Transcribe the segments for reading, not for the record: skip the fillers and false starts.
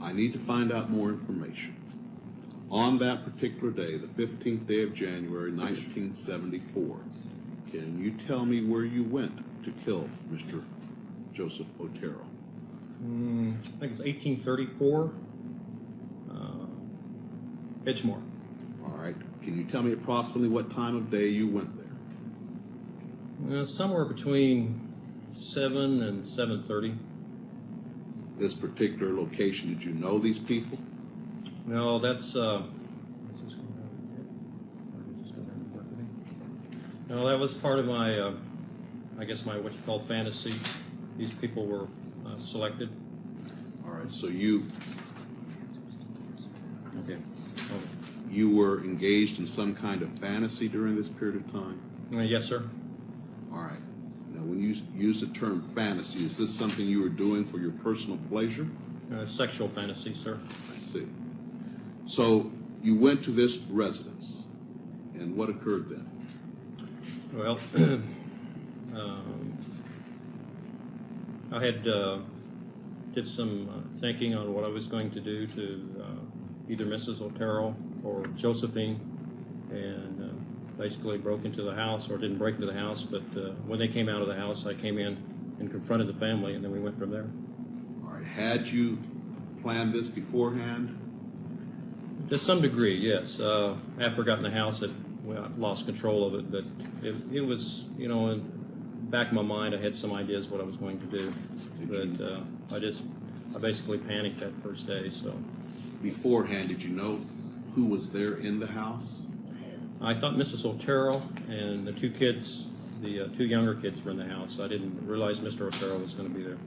I need to find out more information. On that particular day, the 15th day of January, 1974, can you tell me where you went to kill Mr. Joseph Otero? I think it's 1834, Edgemore. All right. Can you tell me approximately what time of day you went there? Somewhere between 7 and 7:30. This particular location, did you know these people? No, that's no, that was part of my, I guess my what you call fantasy. These people were selected. All right. So you Okay. you were engaged in some kind of fantasy during this period of time? Yes, sir. All right. Now, when you use the term fantasy, is this something you were doing for your personal pleasure? Sexual fantasy, sir. I see. So you went to this residence, and what occurred then? Well, I had did some thinking on what I was going to do to either Mrs. Otero or Josephine, and basically broke into the house, or didn't break into the house, but when they came out of the house, I came in and confronted the family, and then we went from there. All right. Had you planned this beforehand? To some degree, yes. After I got in the house, I lost control of it, but it was, you know, in the back of my mind, I had some ideas what I was going to do, but I basically panicked that first day. So Beforehand, did you know who was there in the house? I thought Mrs. Otero and the two kids, the two younger kids, were in the house. I didn't realize Mr. Otero was going to be there.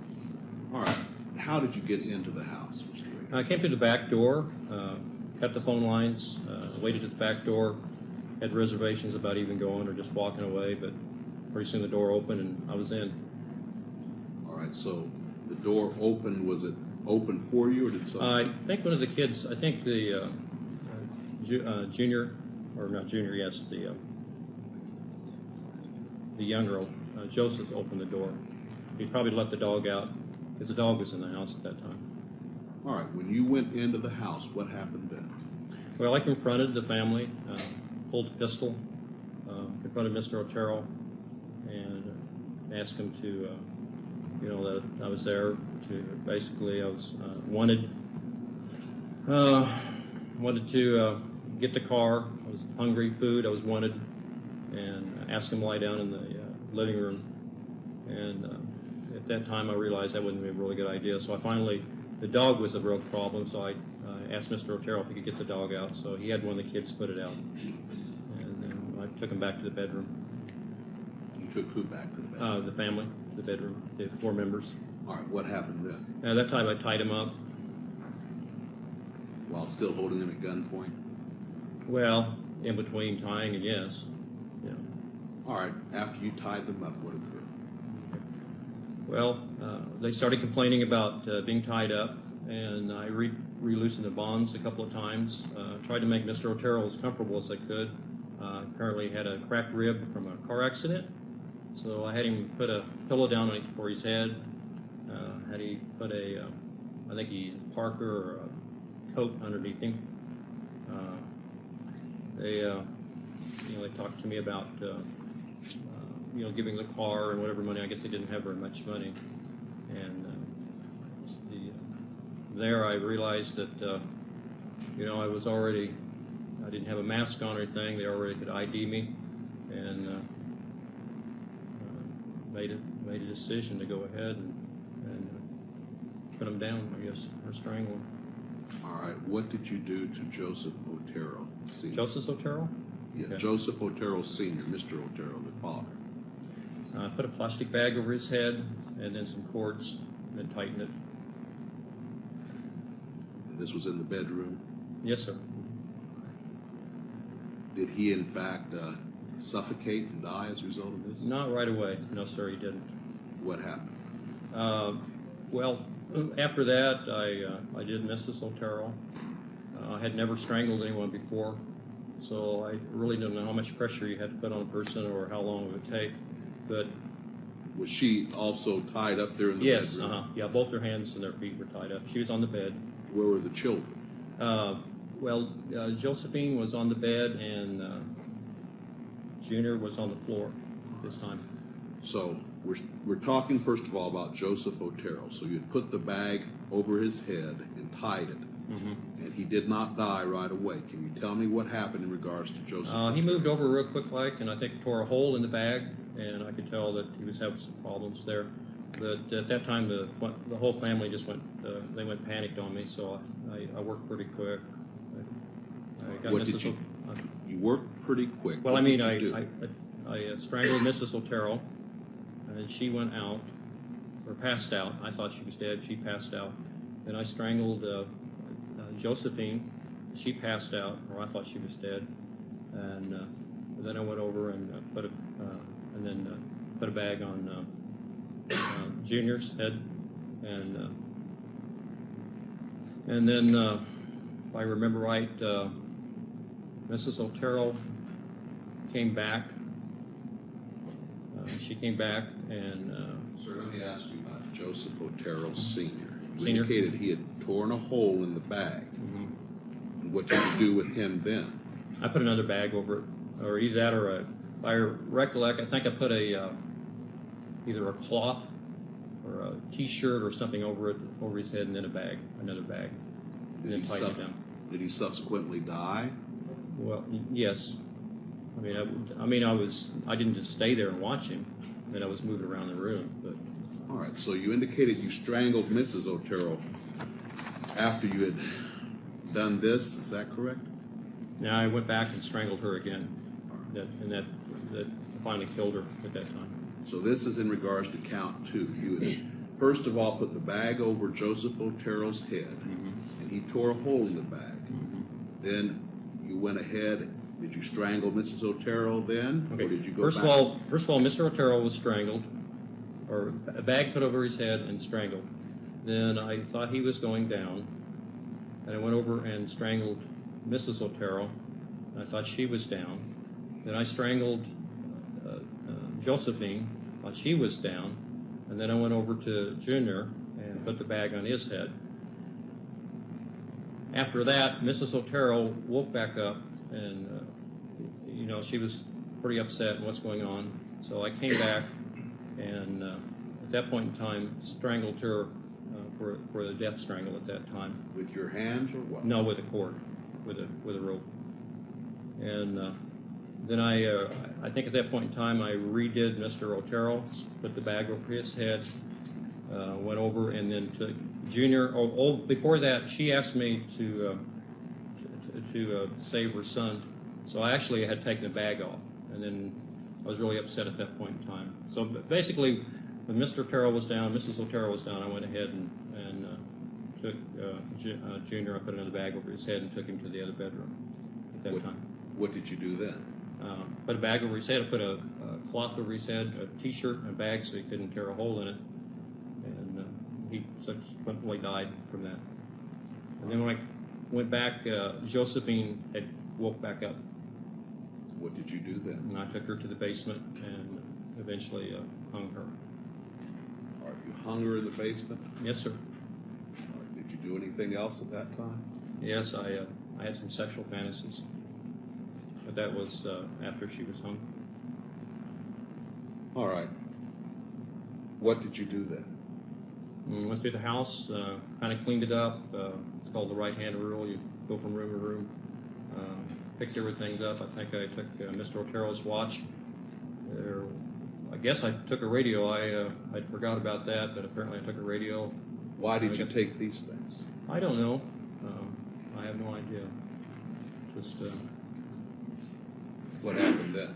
All right. How did you get into the house, Mr. Ray? I came through the back door, cut the phone lines, waited at the back door, had reservations about even going or just walking away, but pretty soon the door opened and I was in. All right. So the door opened. Was it open for you, or did something? I think one of the kids, I think the junior, or not junior, yes, the younger, Joseph opened the door. He probably let the dog out because the dog was in the house at that time. All right. When you went into the house, what happened then? Well, I confronted the family, pulled a pistol, confronted Mr. Otero, and asked him to, you know, that I was there to basically, I was wanted to get the car. I was hungry, food. I was wanted, and asked him to lie down in the living room. And at that time, I realized that wouldn't be a really good idea. So I finally, the dog was a real problem. So I asked Mr. Otero if he could get the dog out. So he had one of the kids put it out, and then I took him back to the bedroom. You took who back to the bedroom? The family, the bedroom, the 4 members. All right. What happened then? At that time, I tied him up. While still holding him at gunpoint? Well, in between tying and yes. Yeah. All right. After you tied them up, what occurred? Well, they started complaining about being tied up, and I re-loosened the bonds a couple of times. Tried to make Mr. Otero as comfortable as I could. Apparently had a cracked rib from a car accident, so I had him put a pillow down for his head. Had he put a, I think he Parker or a coat underneath him. They talked to me about, giving the car and whatever money. I guess they didn't have very much money. And there I realized that, I didn't have a mask on or anything. They already could ID me, and made a decision to go ahead and put them down, I guess, or strangle them. All right. What did you do to Joseph Otero Sr.? Joseph Otero? Yeah, Okay. Joseph Otero Sr., Mr. Otero, the father. I put a plastic bag over his head and then some cords and then tightened it. This was in the bedroom. Yes, sir. Did he, in fact, suffocate and die as a result of this? Not right away. No, sir, he didn't. What happened? Well, after that, I did Mrs. Otero. I had never strangled anyone before, so I really didn't know how much pressure you had to put on a person or how long it would take. But Was she also tied up there in the yes, bedroom? yeah, both their hands and their feet were tied up. She was on the bed. Where were the children? Josephine was on the bed, and Junior was on the floor at this time. So we're talking first of all about Joseph Otero. So you'd put the bag over his head and tied it, and he did not die right away. Can you tell me what happened in regards to Joseph? He moved over real quick like, and I think tore a hole in the bag, and I could tell that he was having some problems there. But at that time, the whole family just went, they went panicked on me, so I worked pretty quick. I got What Mrs. did you? You worked pretty quick. Well, What I mean, did you do? I strangled Mrs. Otero, and she went out, or passed out. I thought she was dead. She passed out. Then I strangled Josephine. She passed out, or I thought she was dead. And then I went over and put a bag on Junior's head, and then if I remember right, Mrs. Otero came back. She came back, and Sir, let me ask you about Joseph Otero Sr. You Senior? indicated he had torn a hole in the bag. And what did you do with him then? I put another bag over it, or either that, or if I recollect, I think I put a either a cloth or a T-shirt or something over it, over his head, and then another bag, and then tighten it down. Did he subsequently die? Well, yes. I didn't just stay there and watch him. Then I was moving around the room. But All right, so you indicated you strangled Mrs. Otero after you had done this, is that correct? now I went back and strangled her again. That finally killed her at that time. So this is in regards to count 2. You had first of all put the bag over Joseph Otero's head, and he tore a hole in the bag. Then you went ahead. Did you strangle Mrs. Otero then, Okay. or did you go First back? of all, Mr. Otero was strangled, or a bag put over his head and strangled. Then I thought he was going down, and I went over and strangled Mrs. Otero. And I thought she was down. Then I strangled Josephine, thought she was down, and then I went over to Junior and put the bag on his head. After that, Mrs. Otero woke back up, and she was pretty upset and what's going on. So I came back, and at that point in time, strangled her for the death strangle at that time. With your hands or what? No, with a cord, with a rope. And then I think at that point in time, I redid Mr. Otero, put the bag over his head, went over, and then took Junior. Before that, she asked me to save her son. So I actually had taken the bag off, and then I was really upset at that point in time. So basically, when Mr. Otero was down, Mrs. Otero was down, I went ahead and took Junior. I put another bag over his head and took him to the other bedroom at that time. What did you do then? Put a bag over his head. I put a cloth over his head, a T-shirt, and a bag so he couldn't tear a hole in it. And he subsequently died from that. And then when I went back, Josephine had woke back up. What did you do then? And I took her to the basement and eventually hung her. All right, you hung her in the basement? Yes, sir. All right, did you do anything else at that time? Yes, I had some sexual fantasies. But that was after she was hung. All right. What did you do then? Went through the house, kind of cleaned it up. It's called the right-hand rule. You go from room to room. Picked everything up. I think I took Mr. Otero's watch. I guess I took a radio. I forgot about that, but apparently I took a radio. Why did you take these things? I don't know. I have no idea. Just What happened then?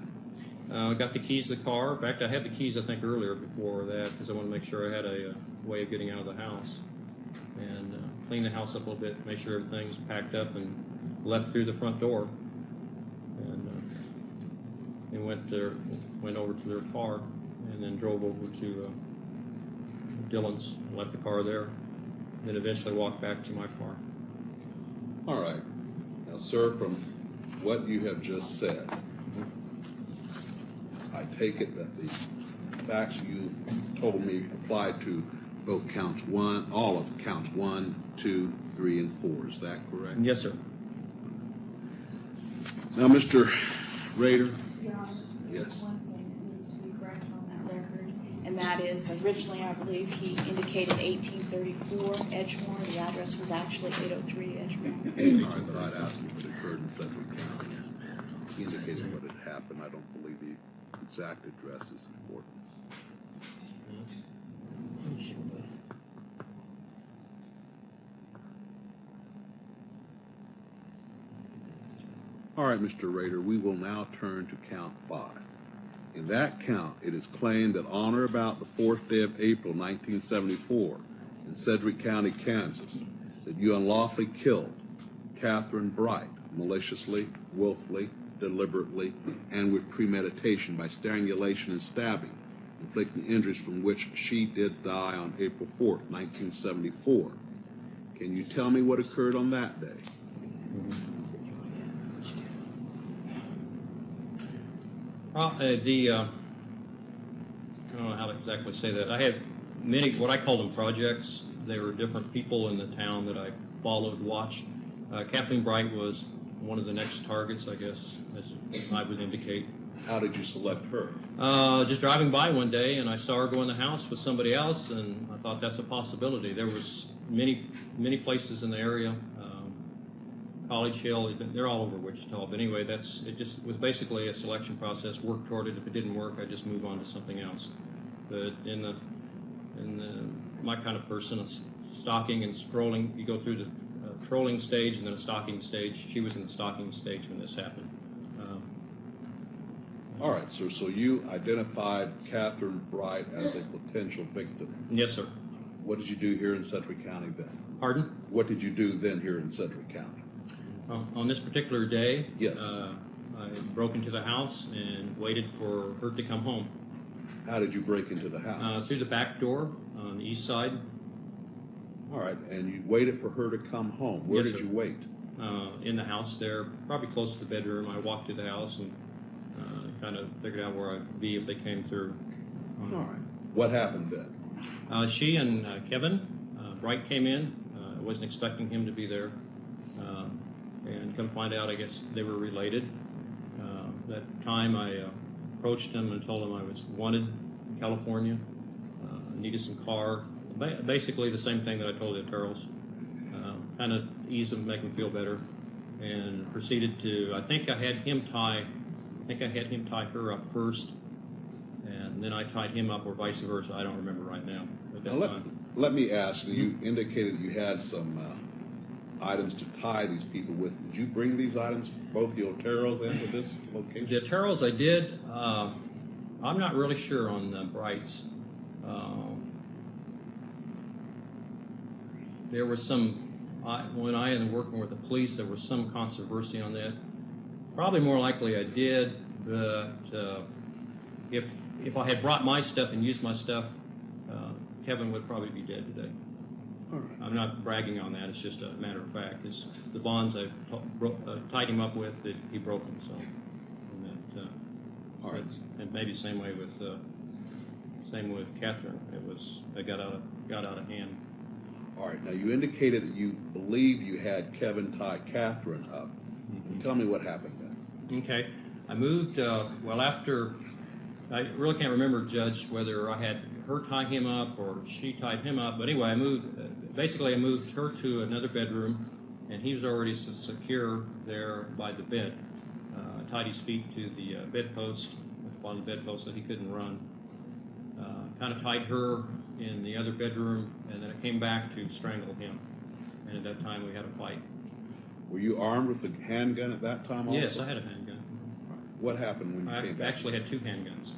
I got the keys to the car. In fact, I had the keys, I think, earlier before that because I wanted to make sure I had a way of getting out of the house. And clean the house up a little bit, make sure everything's packed up, and left through the front door. And went over to their car, and then drove over to Dillon's, left the car there, and then eventually walked back to my car. All right. Now, sir, from what you have just said, I take it that the facts you've told me apply to both counts one, all of counts 1, 2, 3, and 4. Is that correct? Yes, sir. Now, Mr. Rader. Your Honor, Yes. there's one thing that needs to be corrected on that record, and that is originally, I believe, he indicated 1834 Edgemore. The address was actually 803 Edgemore. All right, but I'd ask him if it occurred in Sedgwick County. He indicated what had happened. I don't believe the exact address is important. All right, Mr. Rader, we will now turn to count 5. In that count, it is claimed that on or about the 4th day of April, 1974, in Sedgwick County, Kansas, that you unlawfully killed Catherine Bright maliciously, willfully, deliberately, and with premeditation by strangulation and stabbing, inflicting injuries from which she did die on April 4th, 1974. Can you tell me what occurred on that day? Well, I don't know how to exactly say that. I had many, what I call them projects. They were different people in the town that I followed, watched. Kathleen Bright was one of the next targets, I guess, as I would indicate. How did you select her? Just driving by one day, and I saw her go in the house with somebody else, and I thought that's a possibility. There was many places in the area. College Hill, they're all over Wichita. But anyway, it just was basically a selection process. Worked toward it. If it didn't work, I just move on to something else. But my kind of person, stalking and scrolling, you go through the trolling stage and then a stalking stage. She was in the stalking stage when this happened. All right, sir. So you identified Catherine Bright as a potential victim. Yes, sir. What did you do here in Sedgwick County then? Pardon? What did you do then here in Sedgwick County? On this particular day, Yes. I broke into the house and waited for her to come home. How did you break into the house? Through the back door on the east side. All right, and you waited for her to come home. Where Yes, did sir. you wait? In the house there, probably close to the bedroom. I walked to the house and kind of figured out where I'd be if they came through. All right. What happened then? She and Kevin Bright came in. I wasn't expecting him to be there. And come find out, I guess they were related. That time I approached him and told him I was wanted in California, needed some car. Basically the same thing that I told the Turtles. Kind of ease him, make him feel better. And proceeded to, I think I had him tie her up first, and then I tied him up, or vice versa. I don't remember right now. At that time. Let me ask, you indicated that you had some items to tie these people with. Did you bring these items, both the Oteros and to this location? The Turtles I did. I'm not really sure on the Brights. There was some, when I was working with the police, there was some controversy on that. Probably more likely I did, but if I had brought my stuff and used my stuff, Kevin would probably be dead today. All right. I'm not bragging on that. It's just a matter of fact. It's the bonds I tied him up with that he broke them. So, All right. and maybe same with Catherine. It got out of hand. All right. Now you indicated that you believe you had Kevin tie Catherine up. Tell me what happened then. Okay, I moved. After I really can't remember, Judge, whether I had her tie him up or she tied him up. But anyway, I moved. Basically, I moved her to another bedroom, and he was already secure there by the bed. I tied his feet to the bedpost, on the bedpost, so he couldn't run. Kind of tied her in the other bedroom, and then I came back to strangle him. And at that time, we had a fight. Were you armed with a handgun at that time also? Yes, I had a handgun. What happened when you came I back? actually had two handguns.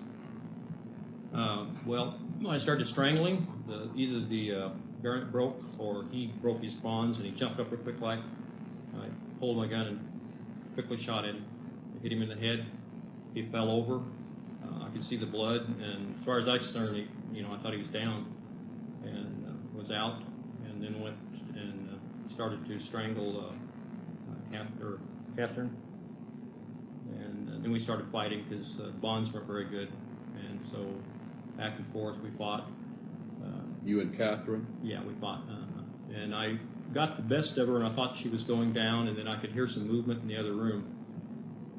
When I started strangling, either the parent broke or he broke his bonds, and he jumped up real quick like. I pulled my gun and quickly shot him. I hit him in the head. He fell over. I could see the blood, and as far as I was concerned, I thought he was down and was out, and then went and started to strangle Catherine. And then we started fighting because bonds weren't very good, and so back and forth we fought. You and Catherine? Yeah, we fought. And I got the best of her, and I thought she was going down, and then I could hear some movement in the other room.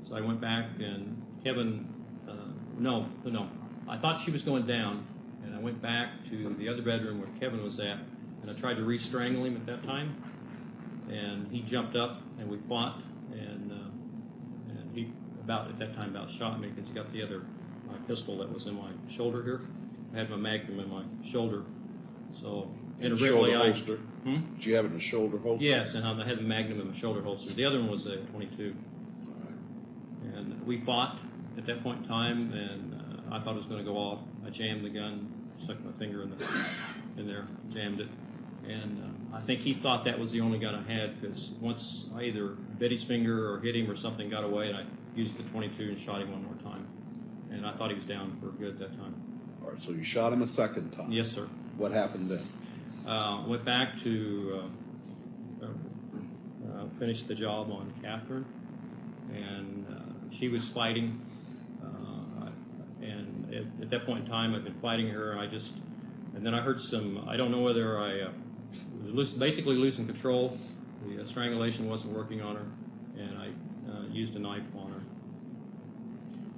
So I went back, and Kevin, no, I thought she was going down, and I went back to the other bedroom where Kevin was at, and I tried to re-strangle him at that time, and he jumped up, and we fought, and he at that time shot me because he got my pistol that was in my shoulder here. I had my Magnum in my shoulder, so inadvertently Shoulder holster? Hmm? Did you have it in a shoulder holster? Yes, and I had the Magnum in my shoulder holster. The other one was a 22. And we fought at that point in time, and I thought it was going to go off. I jammed the gun, stuck my finger in there, jammed it. And I think he thought that was the only gun I had, because once I either bit his finger or hit him or something, got away, and I used the 22 and shot him one more time. And I thought he was down for good that time. All right, so you shot him a second time. Yes, sir. What happened then? Went back to finish the job on Catherine, and she was fighting. And at that point in time, I've been fighting her, and then I heard I don't know whether I was basically losing control. The strangulation wasn't working on her, and I used a knife on her.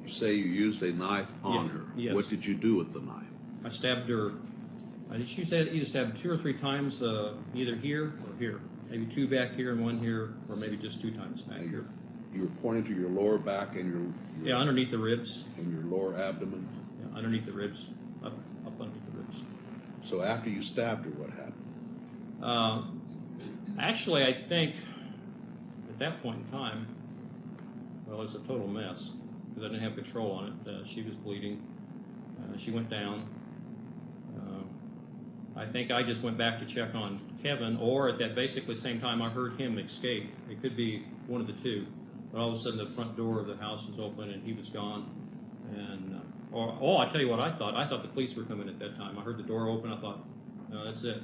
You say you used a knife on Yes, her. yes. What did you do with the knife? I stabbed her. She said either stabbed 2 or 3 times, either here or here. Maybe 2 back here and 1 here, or maybe just 2 times back here. You were pointing to your lower back and your Yeah, underneath the ribs. and your lower abdomen. Yeah, underneath the ribs. Up underneath the ribs. So after you stabbed her, what happened? Actually, I think at that point in time, well, it was a total mess because I didn't have control on it. She was bleeding. She went down. I think I just went back to check on Kevin, or at that basically same time I heard him escape. It could be one of the two. But all of a sudden the front door of the house was open and he was gone. And I tell you what I thought. I thought the police were coming at that time. I heard the door open. I thought, no, that's it.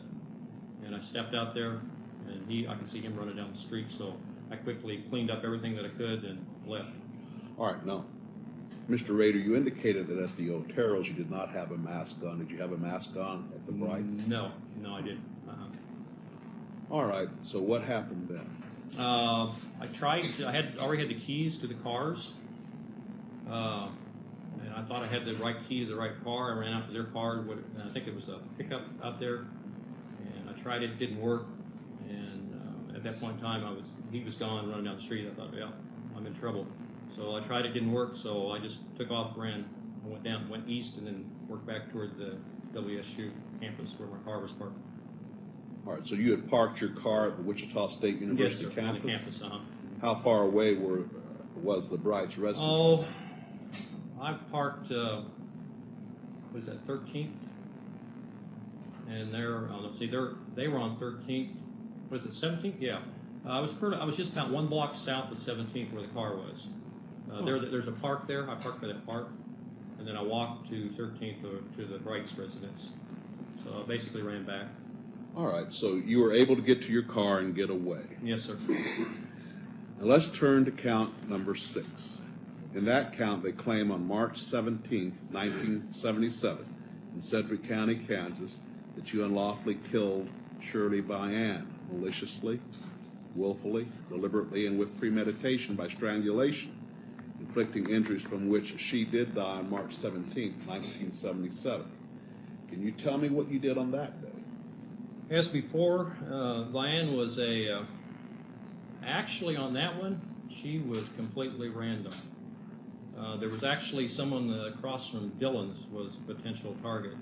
And I stepped out there, and I could see him running down the street. So I quickly cleaned up everything that I could and left. All right, now, Mr. Rader, you indicated that at the Oteros you did not have a mask on. Did you have a mask on at the Brights? No, I didn't. All right, so what happened then? I already had the keys to the cars, and I thought I had the right key to the right car. I ran out to their car. I think it was a pickup out there, and I tried it. It didn't work. And at that point in time, he was gone, running down the street. I thought, yeah, I'm in trouble. So I tried it. Didn't work. So I just took off, ran. I went east, and then worked back toward the WSU campus where my car was parked. All right, so you had parked your car at the Wichita State University Yes, sir, campus? on the campus, How far away was the Brights residence? Oh, I parked, was that 13th? And they were on 13th. Was it 17th? Yeah. I was just about 1 block south of 17th where the car was. There's a park there. I parked by that park. And then I walked to 13th to the Brights residence. So I basically ran back. All right, so you were able to get to your car and get away. Yes, sir. Now let's turn to count number 6. In that count, they claim on March 17th, 1977, in Sedgwick County, Kansas, that you unlawfully killed Shirley Bayan maliciously, willfully, deliberately, and with premeditation by strangulation, inflicting injuries from which she did die on March 17th, 1977. Can you tell me what you did on that day? As before, Bayan was actually on that one, she was completely random. There was actually someone across from Dillon's was a potential target.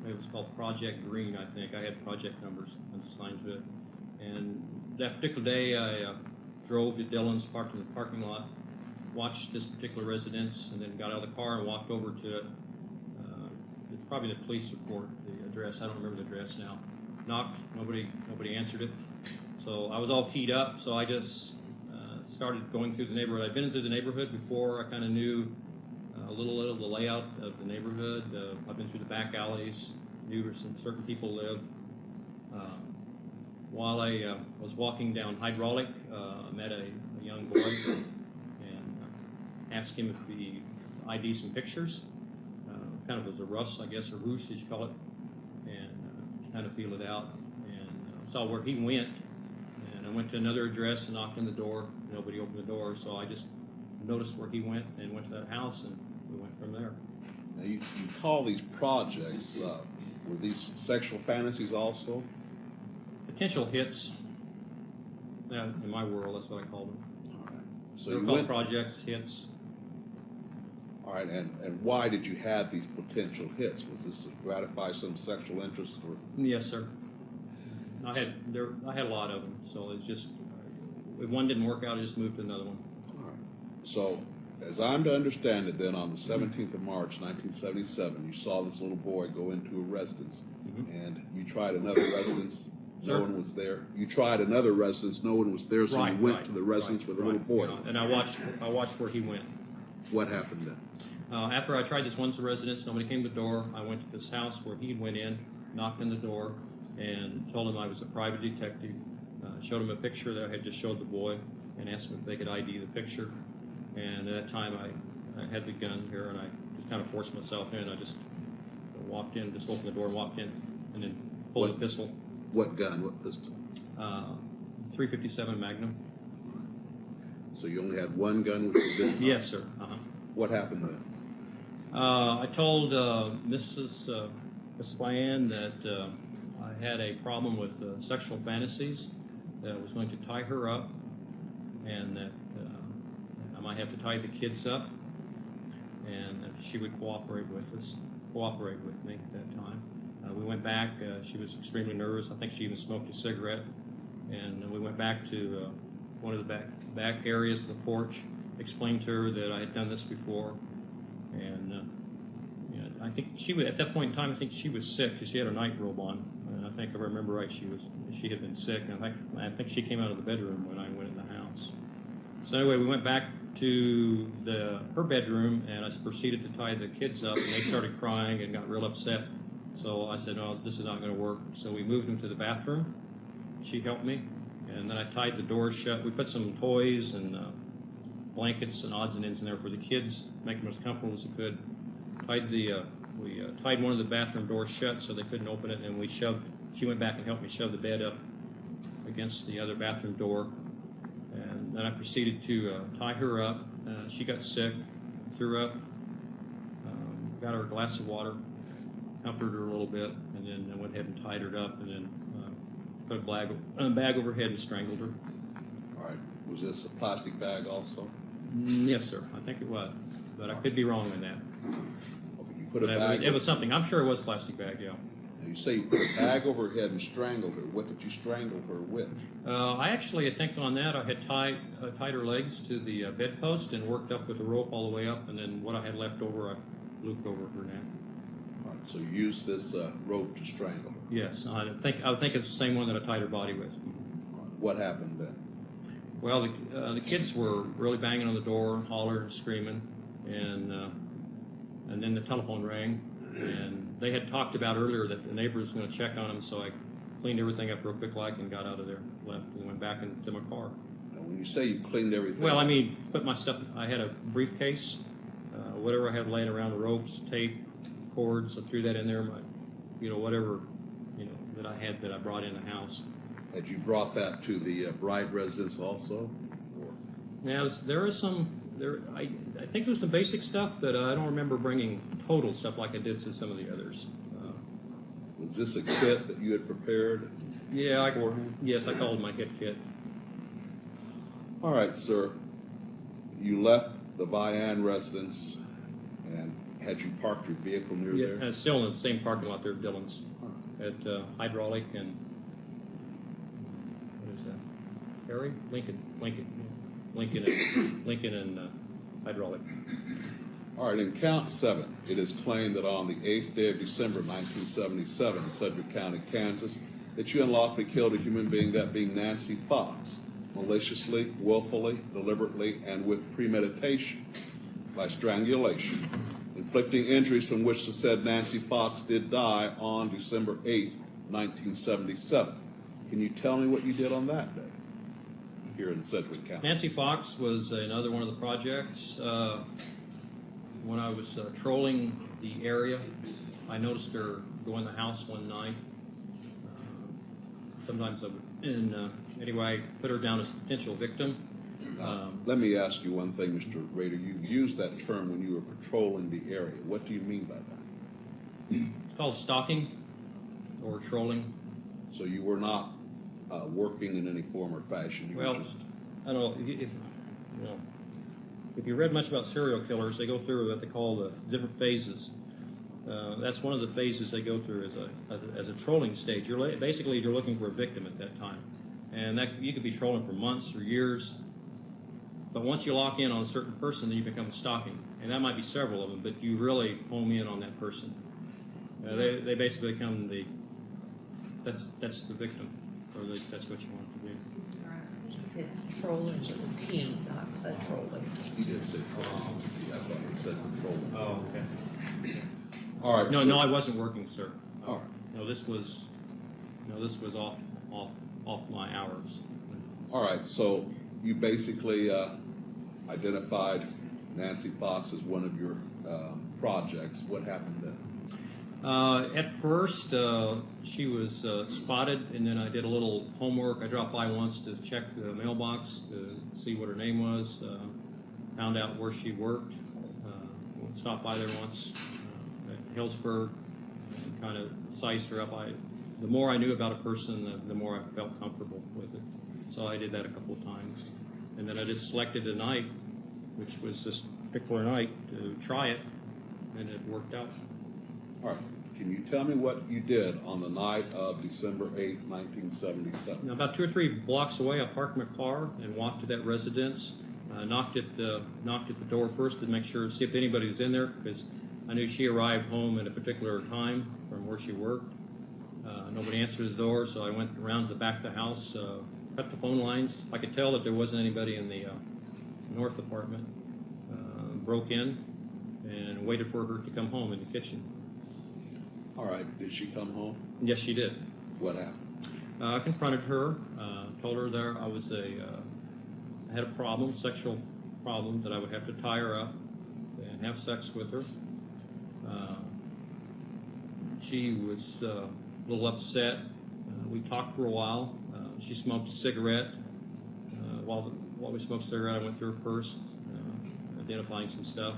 It was called Project Green, I think. I had project numbers assigned to it. And that particular day, I drove to Dillon's, parked in the parking lot, watched this particular residence, and then got out of the car and walked over to it. It's probably the police report, the address. I don't remember the address now. Knocked, nobody answered it. So I was all keyed up, so I just started going through the neighborhood. I'd been into the neighborhood before. I kind of knew a little of the layout of the neighborhood. I've been through the back alleys, knew where some certain people lived. While I was walking down Hydraulic, I met a young boy and asked him if he ID some pictures. Kind of was a Russ, I guess, or Roos, as you call it. and kind of feel it out. And saw where he went, and I went to another address and knocked on the door. Nobody opened the door, so I just noticed where he went and went to that house, and we went from there. Now, you call these projects, were these sexual fantasies also? Potential hits. In my world, that's what I call them. All right. So They're you called went, projects, hits. all right, and why did you have these potential hits? Was this to gratify some sexual interest, or? Yes, sir. I had a lot of them, so it's just if one didn't work out, I just moved to another one. All right. So, as I'm to understand it, then on the 17th of March, 1977, you saw this little boy go into a residence, and you tried another residence. No Sure. one was there. You tried another residence. No one was there, so you went to the residence with the little boy. Yeah, and I watched where he went. What happened then? After I tried this one residence, nobody came to the door. I went to this house where he went in, knocked on the door, and told him I was a private detective. Showed him a picture that I had just showed the boy, and asked him if they could ID the picture. And at that time, I had the gun here, and I just kind of forced myself in. I just walked in, just opened the door and walked in, and then pulled the pistol. What gun? What pistol? 357 Magnum. So you only had one gun with you this time? Yes, sir. What happened then? I told Miss Diane that I had a problem with sexual fantasies, that I was going to tie her up, and that I might have to tie the kids up, and if she would cooperate with me at that time. We went back. She was extremely nervous. I think she even smoked a cigarette, and we went back to one of the back areas of the porch, explained to her that I had done this before, and I think at that point in time, I think she was sick because she had her night robe on, and I think if I remember right, she had been sick, and I think she came out of the bedroom when I went in the house. So anyway, we went back to her bedroom, and I proceeded to tie the kids up, and they started crying and got real upset. So I said, no, this is not going to work. So we moved them to the bathroom. She helped me, and then I tied the doors shut. We put some toys and blankets and odds and ends in there for the kids, make them as comfortable as we could. We tied one of the bathroom doors shut so they couldn't open it, and she went back and helped me shove the bed up against the other bathroom door. And then I proceeded to tie her up. She got sick, threw up, got her a glass of water, comforted her a little bit, and then I went ahead and tied her up, and then put a bag over her head and strangled her. All right. Was this a plastic bag also? Yes, sir. I think it was, but I could be wrong on that. Okay, you put a bag. It was something. I'm sure it was a plastic bag. Yeah. You say you put a bag over her head and strangled her. What did you strangle her with? I think on that I had tied her legs to the bedpost and worked up with the rope all the way up, and then what I had left over I looped over her neck. All right, so you used this rope to strangle her. Yes, I think it's the same one that I tied her body with. All right, what happened then? Well, the kids were really banging on the door, hollering and screaming, and then the telephone rang, and they had talked about earlier that the neighbor was going to check on them, so I cleaned everything up real quick like and got out of there, left, and went back into my car. Now, when you say you cleaned everything, Well, I mean, put my stuff. I had a briefcase, whatever I had laying around, the ropes, tape, cords. I threw that in there. Whatever, that I had that I brought in the house. had you brought that to the Bride residence also? Or? Now there is some. I think there's some basic stuff, but I don't remember bringing total stuff like I did to some of the others. Was this a kit that you had prepared? Yeah, beforehand? Yes, I called my hit kit. All right, sir. You left the Vian residence, and had you parked your vehicle near Yeah, there? and it's still in the same parking lot there, Dillon's, at Hydraulic and what is that? Harry? Lincoln and Hydraulic. All right, in count 7, it is claimed that on the 8th day of December 1977 in Sedgwick County, Kansas, that you unlawfully killed a human being, that being Nancy Fox, maliciously, willfully, deliberately, and with premeditation, by strangulation, inflicting injuries from which the said Nancy Fox did die on December 8th, 1977. Can you tell me what you did on that day here in Sedgwick County? Nancy Fox was another one of the projects. When I was trolling the area, I noticed her go in the house one night. Sometimes I would, and anyway, I put her down as a potential victim. Let me ask you one thing, Mr. Rader. You used that term when you were patrolling the area. What do you mean by that? It's called stalking or trolling. So you were not working in any form or fashion. You Well, were just... I don't know if you read much about serial killers, they go through what they call the different phases. That's one of the phases they go through as a trolling stage. Basically you're looking for a victim at that time, and that you could be trolling for months or years. But once you lock in on a certain person, then you become stalking, and that might be several of them. But you really home in on that person. They basically become that's the victim, or that's what you want to do. He said trolling with a T, not the trolling. He did say patrolling. I thought he said patrolling. Oh, okay. All right. No, I wasn't working, sir. All right. No, this was off my hours. All right, so you basically identified Nancy Fox as one of your projects. What happened then? At first, she was spotted, and then I did a little homework. I dropped by once to check the mailbox to see what her name was, found out where she worked, stopped by there once at Hillsburg, and kind of sized her up. The more I knew about a person, the more I felt comfortable with it. So I did that a couple of times. And then I just selected a night, which was this particular night, to try it, and it worked out. All right, can you tell me what you did on the night of December 8th, 1977? Now, about 2 or 3 blocks away, I parked my car and walked to that residence. Knocked at the door first to make sure, see if anybody was in there, because I knew she arrived home at a particular time from where she worked. Nobody answered the door, so I went around to the back of the house, cut the phone lines. I could tell that there wasn't anybody in the north apartment. Broke in and waited for her to come home in the kitchen. All right, did she come home? Yes, she did. What happened? I confronted her, told her there I had a problem, sexual problem, that I would have to tie her up and have sex with her. She was a little upset. We talked for a while. She smoked a cigarette. While we smoked a cigarette, I went through her purse, identifying some stuff.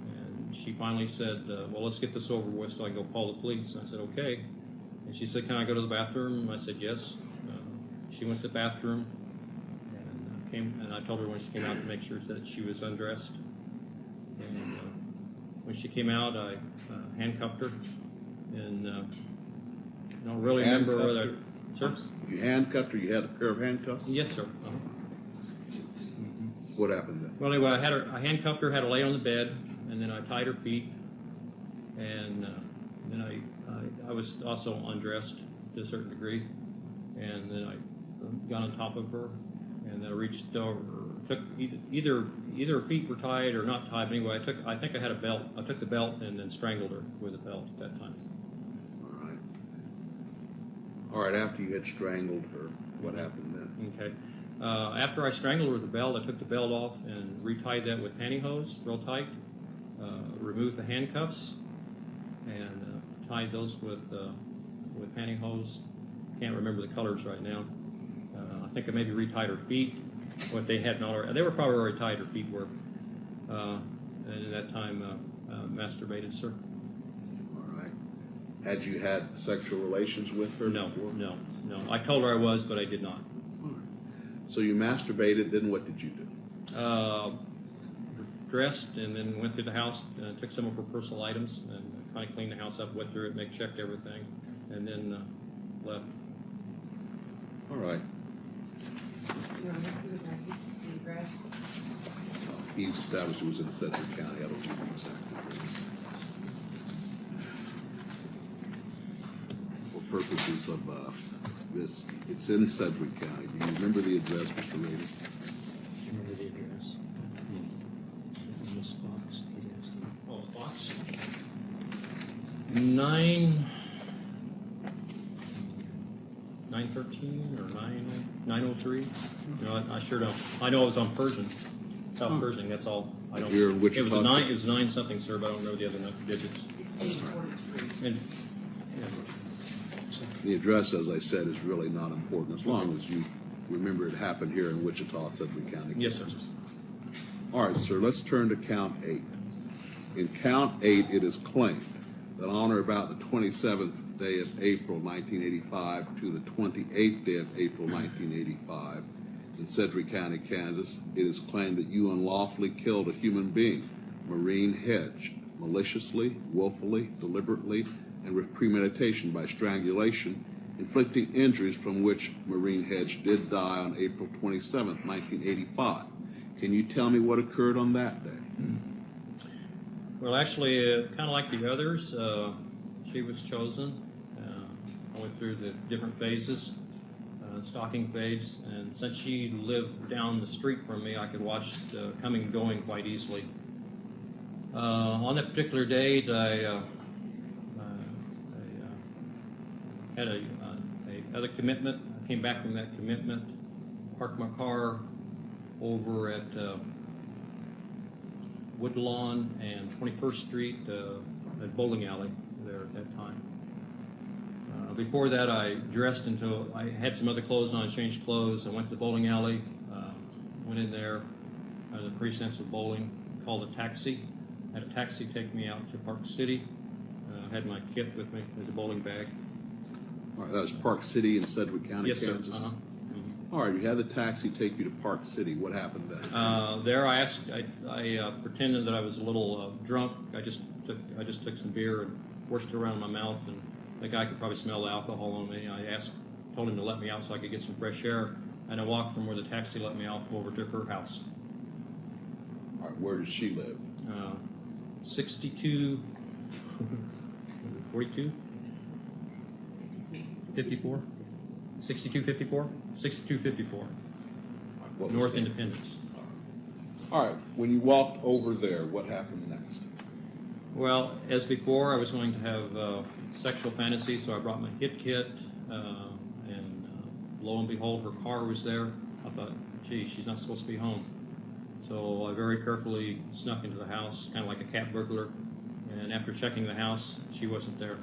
And she finally said, well, let's get this over with so I can go call the police. And I said, okay. And she said, can I go to the bathroom? I said, yes. She went to the bathroom and I told her when she came out to make sure that she was undressed. And when she came out, I handcuffed her. And I don't really remember whether... Sir? You handcuffed her? You had a pair of handcuffs? Yes, sir. What happened then? Well, anyway, I handcuffed her, had her lay on the bed, and then I tied her feet, and then I was also undressed to a certain degree, and then I got on top of her, and then I reached over, took either her feet were tied or not tied. But anyway, I think I had a belt. I took the belt and then strangled her with a belt at that time. All right, after you had strangled her, what happened then? Okay. After I strangled her with the belt, I took the belt off and retied that with pantyhose real tight, removed the handcuffs, and tied those with pantyhose. Can't remember the colors right now. I think I maybe retied her feet, or if they hadn't already. They were probably already tied, her feet were. And at that time, masturbated, sir. Had you had sexual relations with her before? No. I told her I was, but I did not. So you masturbated, then what did you do? Dressed and then went through the house, took some of her personal items and kind of cleaned the house up, went through it, checked everything, and then left. All right. The address? He's established it was in Sedgwick County. I don't know exactly where it is. For purposes of this, it's in Sedgwick County. Do you remember the address, Mr. Rader? Remember the address? Miss Fox, he's asking. Oh, Fox? 913 or 903? No, I sure don't. I know it was on Persian, South Pershing. That's all. I don't. Here in Wichita? It was 9 something, sir, but I don't know the other digits. It's 843. And, yeah. The address, as I said, is really not important, as long as you remember it happened here in Wichita, Sedgwick County, Yes, sir. Kansas. All right, sir, let's turn to count 8. In count 8, it is claimed that on or about the 27th day of April 1985 to the 28th day of April 1985 in Sedgwick County, Kansas, it is claimed that you unlawfully killed a human being, Maureen Hedge, maliciously, willfully, deliberately, and with premeditation by strangulation, inflicting injuries from which Maureen Hedge did die on April 27th, 1985. Can you tell me what occurred on that day? Well, actually, kind of like the others, she was chosen. I went through the different phases, stalking phase, and since she lived down the street from me, I could watch the coming and going quite easily. On that particular date, I had a other commitment. I came back from that commitment, parked my car over at Woodlawn and 21st Street at Bowling Alley there at that time. Before that, I dressed until I had some other clothes on, changed clothes. I went to the bowling alley, went in there, the precincts of bowling, called a taxi. Had a taxi take me out to Park City. Had my kit with me as a bowling bag. All right, that was Park City in Sedgwick County, Yes, sir. Kansas? Uh-huh. All right, you had the taxi take you to Park City. What happened then? There, I pretended that I was a little drunk. I just took some beer and forced it around my mouth, and the guy could probably smell the alcohol on me. Told him to let me out so I could get some fresh air, and I walked from where the taxi let me off over to her house. All right, where does she live? 62, 42, 54, 62, 54, 62, 54, What was North that? Independence. All right, when you walked over there, what happened next? Well, as before, I was going to have sexual fantasies, so I brought my hit kit, and lo and behold, her car was there. I thought, gee, she's not supposed to be home. So I very carefully snuck into the house, kind of like a cat burglar, and after checking the house, she wasn't there.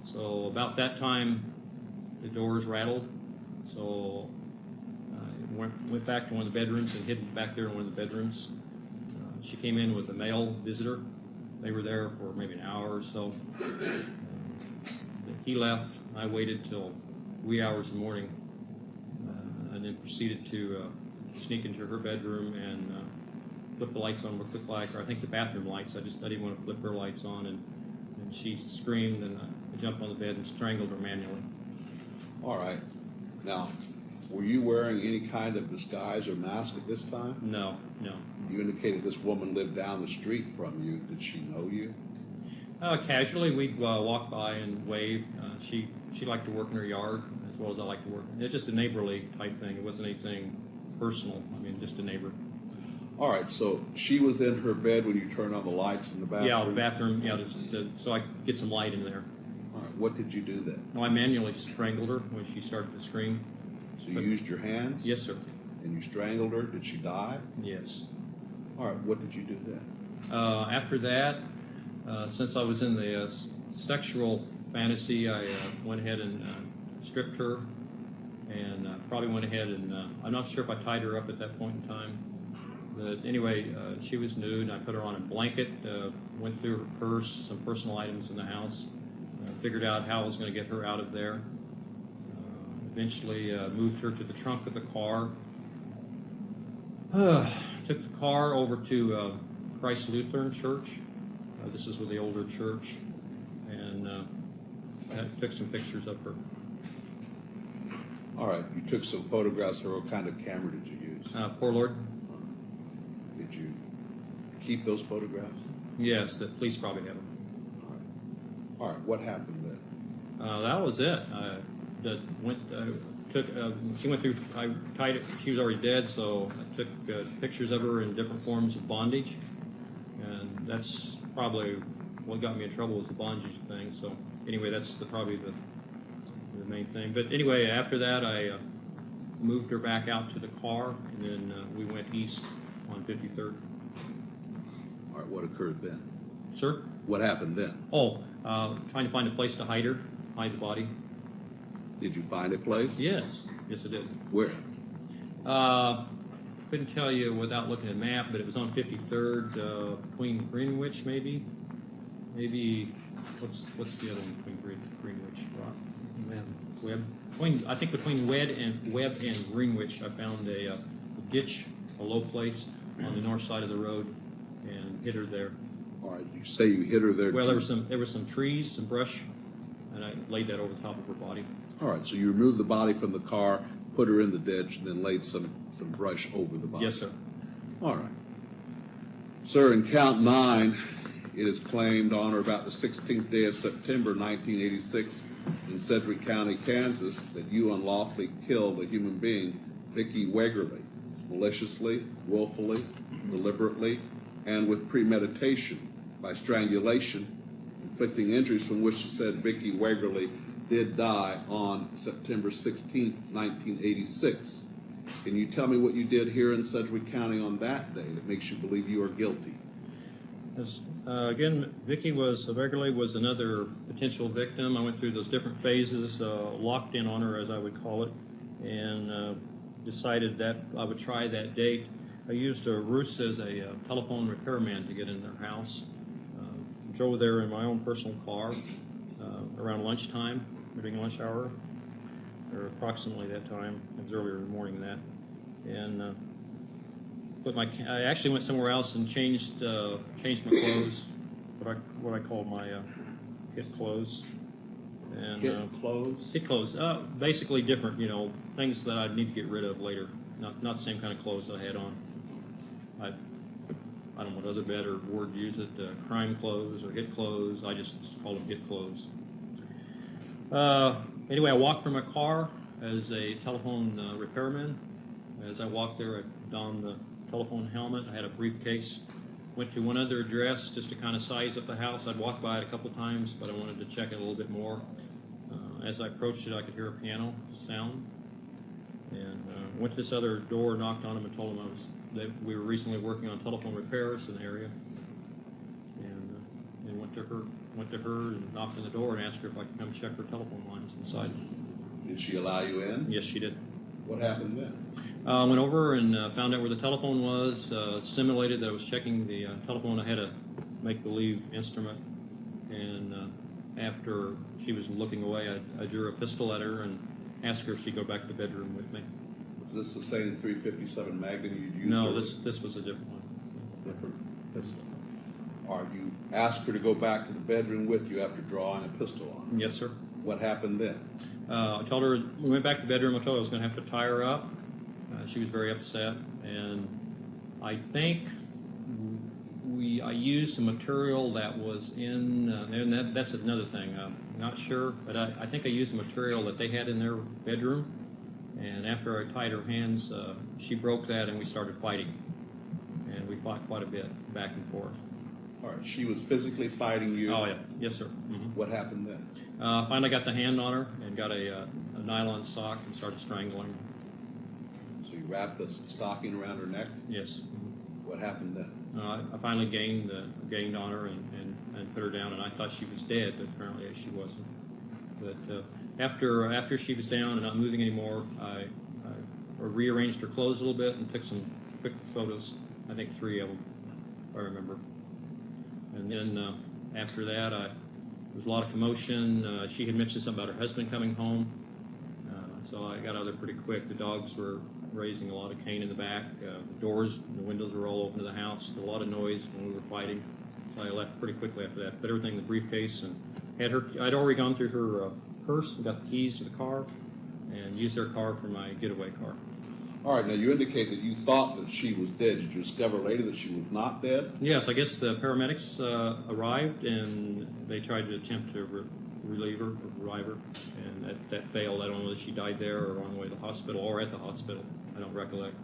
So about that time, the doors rattled, so I went back to one of the bedrooms and hid back there in one of the bedrooms. She came in with a male visitor. They were there for maybe an hour or so. He left. I waited till wee hours in the morning, and then proceeded to sneak into her bedroom and flip the lights on real quick, or I think the bathroom lights. I didn't want to flip her lights on, and she screamed, and I jumped on the bed and strangled her manually. All right. Now, were you wearing any kind of disguise or mask at this time? No. You indicated this woman lived down the street from you. Did she know you? Casually, we'd walk by and wave. She liked to work in her yard as well as I like to work. It's just a neighborly type thing. It wasn't anything personal. I mean, just a neighbor. All right, so she was in her bed when you turned on the lights in the bathroom? Yeah, the bathroom. Yeah, so I could get some light in there. All right, what did you do then? No, I manually strangled her when she started to scream. So you used your hands? Yes, sir. And you strangled her? Did she die? Yes. All right, what did you do then? After that, since I was in the sexual fantasy, I went ahead and stripped her, and probably went ahead and I'm not sure if I tied her up at that point in time. But anyway, she was nude. I put her on a blanket, went through her purse, some personal items in the house, figured out how I was going to get her out of there. Eventually moved her to the trunk of the car. Took the car over to Christ Lutheran Church. This is with the older church, and took some pictures of her. All right, you took some photographs of her. What kind of camera did you use? Poor Lord. Did you keep those photographs? Yes, the police probably have them. All right, what happened then? That was it. She went through. I tied it. She was already dead, so I took pictures of her in different forms of bondage, and that's probably what got me in trouble was the bondage thing. So anyway, that's probably the main thing. But anyway, after that, I moved her back out to the car, and then we went east on 53rd. All right, what occurred then? Sir? What happened then? Oh, trying to find a place to hide the body. Did you find a place? Yes, yes, I did. Where? Couldn't tell you without looking at a map, but it was on 53rd, between Greenwich, maybe. What's the other one between Greenwich? Man, Webb. I think between Webb and Greenwich, I found a ditch, a low place on the north side of the road, and hid her there. All right, you say you hit her there. Well, there were some trees, some brush, and I laid that over the top of her body. All right, so you removed the body from the car, put her in the ditch, and then laid some brush over the body. Yes, sir. All right. Sir, in count 9, it is claimed on or about the 16th day of September 1986 in Sedgwick County, Kansas, that you unlawfully killed a human being, Vicki Wegerle, maliciously, willfully, deliberately, and with premeditation by strangulation, inflicting injuries from which the said Vicki Wegerle did die on September 16th, 1986. Can you tell me what you did here in Sedgwick County on that day that makes you believe you are guilty? Again, Vicki Wegerle was another potential victim. I went through those different phases, locked in on her, as I would call it, and decided that I would try that date. I used Roos as a telephone repairman to get in their house. Drove there in my own personal car around lunchtime, during lunch hour, or approximately that time. It was earlier in the morning than that. And I actually went somewhere else and changed my clothes, what I call my hit clothes. And Hit clothes? hit clothes, basically different, things that I'd need to get rid of later. Not the same kind of clothes that I had on. I don't know what other better word to use it, crime clothes or hit clothes. I just call them hit clothes. Anyway, I walked from my car as a telephone repairman. As I walked there, I donned the telephone helmet. I had a briefcase. Went to one other address just to kind of size up the house. I'd walked by it a couple times, but I wanted to check it a little bit more. As I approached it, I could hear a piano sound. And went to this other door, knocked on them, and told them we were recently working on telephone repairs in the area. And went to her and knocked on the door and asked her if I could come check her telephone lines inside. Did she allow you in? Yes, she did. What happened then? Went over and found out where the telephone was, simulated that I was checking the telephone. I had a make-believe instrument, and after she was looking away, I drew a pistol at her and asked her if she'd go back to the bedroom with me. Was this the same .357 Magnum you'd used? No, this was a different one. Different pistol. Or you asked her to go back to the bedroom with you after drawing a pistol on her? Yes, sir. What happened then? I told her, we went back to the bedroom, I told her I was going to have to tie her up. She was very upset, and I think I used some material that was in, and that's another thing, I'm not sure, but I think I used the material that they had in their bedroom, and after I tied her hands, she broke that and we started fighting, and we fought quite a bit, back and forth. All right, she was physically fighting you. Oh, yeah, yes, sir. Mm-hmm. What happened then? Finally got the hand on her and got a nylon sock and started strangling her. So you wrapped the stocking around her neck? Yes. What happened then? I finally gained on her and put her down, and I thought she was dead, but apparently she wasn't. But after she was down and not moving anymore, I rearranged her clothes a little bit and took some quick photos. I think 3 of them, if I remember. And then after that, there was a lot of commotion. She had mentioned something about her husband coming home, so I got out of there pretty quick. The dogs were raising a lot of cane in the back. The doors and the windows were all open to the house. A lot of noise when we were fighting. So I left pretty quickly after that. Put everything in the briefcase and had her. I'd already gone through her purse and got the keys to the car and used their car for my getaway car. All right, now you indicate that you thought that she was dead. Did you discover later that she was not dead? Yes, I guess the paramedics arrived and they tried to attempt to revive her, and that failed. I don't know whether she died there or on the way to the hospital or at the hospital. I don't recollect.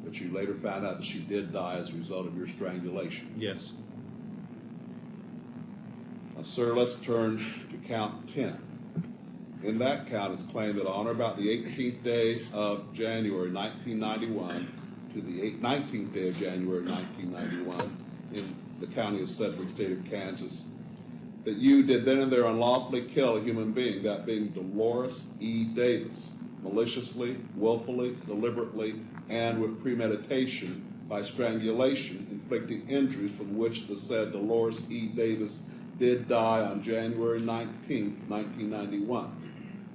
But you later found out that she did die as a result of your strangulation. Yes. Now, sir, let's turn to count 10. In that count, it's claimed that on or about the 18th day of January 1991 to the 19th day of January 1991, in the county of Sedgwick, state of Kansas, that you did then and there unlawfully kill a human being, that being Dolores E. Davis, maliciously, willfully, deliberately, and with premeditation by strangulation, inflicting injuries from which the said Dolores E. Davis did die on January 19th, 1991.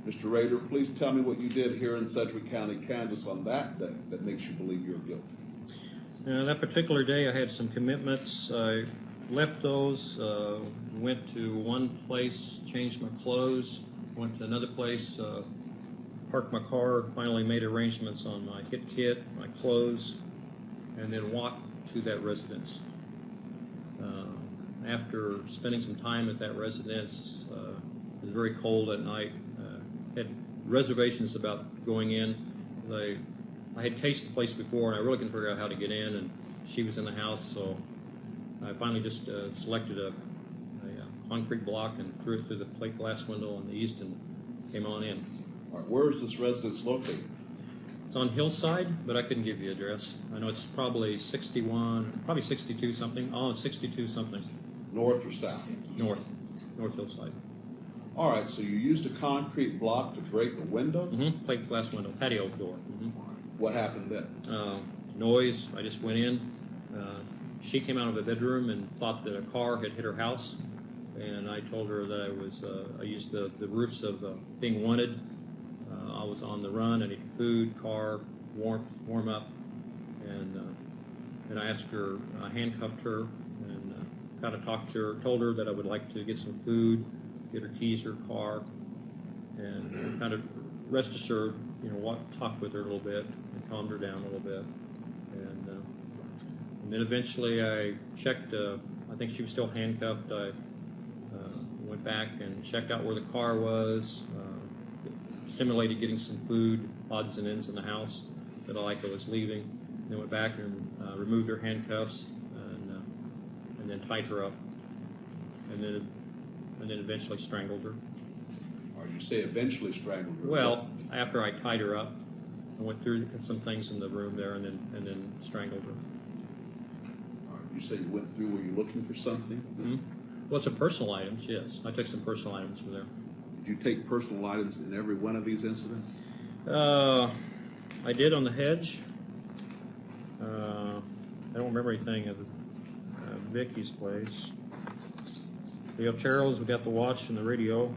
Mr. Rader, please tell me what you did here in Sedgwick County, Kansas on that day that makes you believe you're guilty. That particular day, I had some commitments. I left those, went to one place, changed my clothes, went to another place, parked my car, finally made arrangements on my hit kit, my clothes, and then walked to that residence. After spending some time at that residence, it was very cold at night. Had reservations about going in. I had cased the place before, and I really couldn't figure out how to get in, and she was in the house, so I finally just selected a concrete block and threw it through the plate glass window on the east and came on in. All right, where is this residence located? It's on Hillside, but I couldn't give you the address. I know it's probably 61, probably 62 something. Oh, it's 62 something. North or south? North Hillside. All right, so you used a concrete block to break the window? Mm-hmm. Plate glass window, patio door. Mm-hmm. What happened then? Noise. I just went in. She came out of the bedroom and thought that a car had hit her house, and I told her that I used the roofs of being wanted. I was on the run. I needed food, car, warm up, and I asked her. I handcuffed her and kind of talked to her. Told her that I would like to get some food, get her keys, her car, and kind of rest assured, talked with her a little bit and calmed her down a little bit, and then eventually I checked. I think she was still handcuffed. I went back and checked out where the car was. Simulated getting some food, odds and ends in the house that I was leaving. Then went back and removed her handcuffs and then tied her up, and then eventually strangled her. Or you say eventually strangled her? Well, after I tied her up, I went through some things in the room there and then strangled her. All right, you say you went through, were you looking for something? Mm-hmm. Well, some personal items, yes. I took some personal items from there. Did you take personal items in every one of these incidents? I did on the hedge. I don't remember anything of Vicky's place. The Oteros, we got the watch and the radio.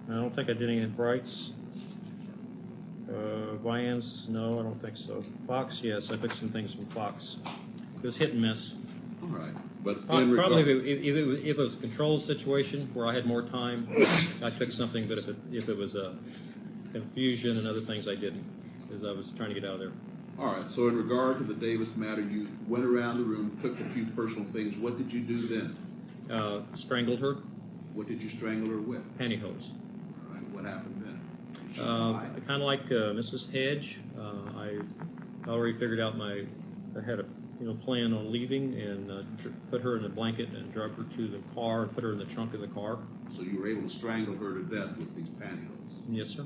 I don't think I did any Brights. Vians, no, I don't think so. Fox, yes, I took some things from Fox. It was hit and miss. All right, but Probably if it was a controlled situation where I had more time, I took something, but if it was a confusion and other things, I didn't, because I was trying to get out of there. all right, so in regard to the Davis matter, you went around the room, took a few personal things. What did you do then? Strangled her, What did you strangle her with? pantyhose. All right, what happened then? Did she die? Kind of like Mrs. Hedge, I already figured out I had a plan on leaving and put her in a blanket and drug her to the car and put her in the trunk of the car. So you were able to strangle her to death with these pantyhose? Yes, sir.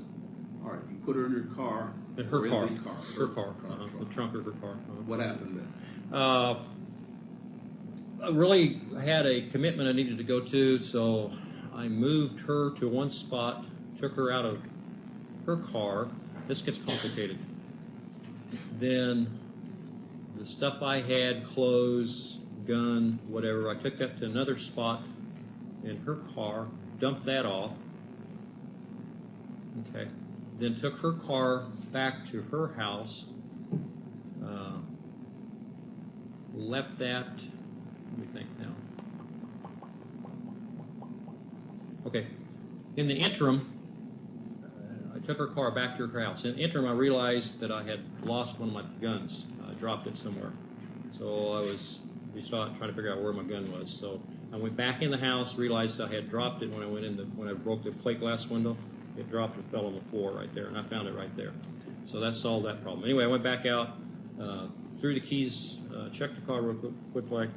All right, you put her in your car? In her or car. In the car. Her car. The trunk of her car. What happened then? I really had a commitment I needed to go to, so I moved her to one spot, took her out of her car. This gets complicated. Then the stuff I had, clothes, gun, whatever, I took that to another spot in her car, dumped that off. Okay. Then took her car back to her house, left that, let me think now. Okay. In the interim, I took her car back to her house. In the interim, I realized that I had lost one of my guns. I dropped it somewhere. So we saw it, trying to figure out where my gun was. So I went back in the house, realized I had dropped it when I broke the plate glass window. It dropped and fell on the floor right there, and I found it right there. So that solved that problem. Anyway, I went back out, threw the keys, checked the car real quick,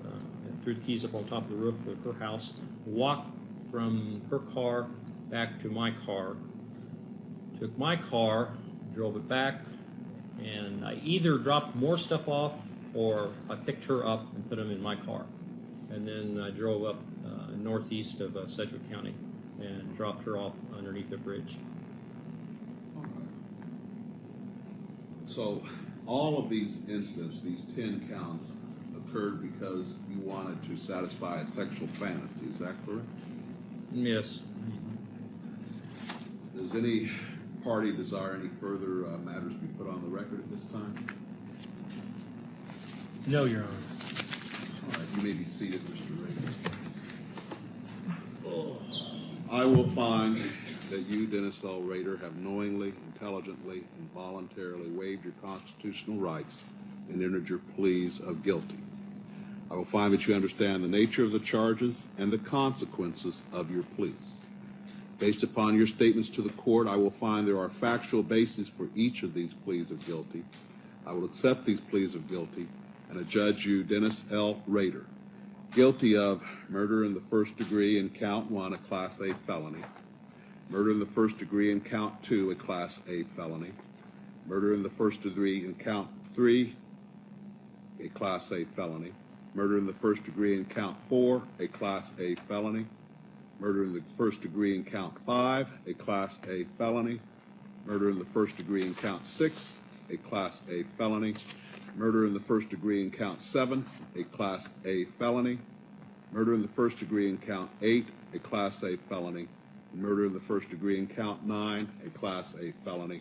and threw the keys up on top of the roof of her house, walked from her car back to my car, took my car, drove it back, and I either dropped more stuff off or I picked her up and put them in my car. And then I drove up northeast of Sedgwick County and dropped her off underneath the bridge. So all of these incidents, these 10 counts, occurred because you wanted to satisfy a sexual fantasy, is that correct? Yes. Does any party desire any further matters be put on the record at this time? No, Your Honor. All right, you may be seated, Mr. Rader. I will find that you, Dennis L. Rader, have knowingly, intelligently, and voluntarily waived your constitutional rights and entered your pleas of guilty. I will find that you understand the nature of the charges and the consequences of your pleas. Based upon your statements to the court, I will find there are factual bases for each of these pleas of guilty. I will accept these pleas of guilty and adjudge you, Dennis L. Rader, guilty of murder in the first degree in count 1, a Class A felony, murder in the first degree in count 2, a Class A felony, murder in the first degree in count 3, a Class A felony, murder in the first degree in count 4, a Class A felony, murder in the first degree in count 5, a Class A felony, murder in the first degree in count 6, a Class A felony, murder in the first degree in count 7, a Class A felony, murder in the first degree in count 8, a Class A felony, murder in the first degree in count 9, a Class A felony,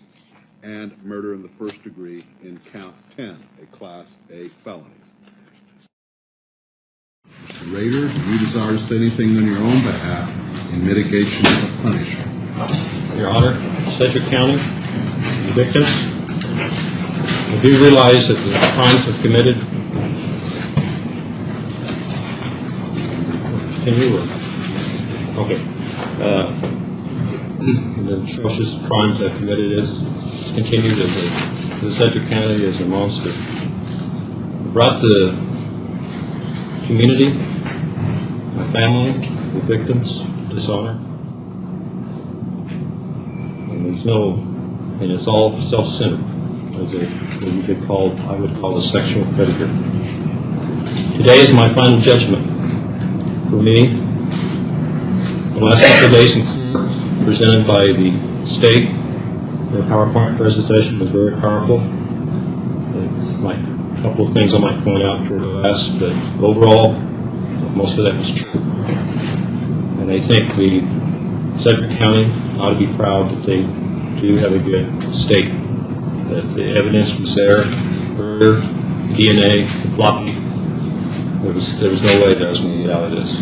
and murder in the first degree in count 10, a Class A felony. Mr. Rader, do you desire to say anything on your own behalf in mitigation of punishment? Your Honor, Sedgwick County, the victims, I do realize that the crimes have committed. Okay. The atrocious crimes that committed is continued as the Sedgwick County is a monster. It brought the community, my family, the victims, dishonor. And it's all self-centered, as I would call a sexual predator. Today is my final judgment. For me, the last couple of days in court, presented by the state, their PowerPoint presentation was very powerful. Like a couple of things I might point out toward the last, but overall, most of that was true. And I think the Sedgwick County ought to be proud that they do have a good state. That the evidence was there, murder, DNA, floppy. There was no way that I was going to get out of this.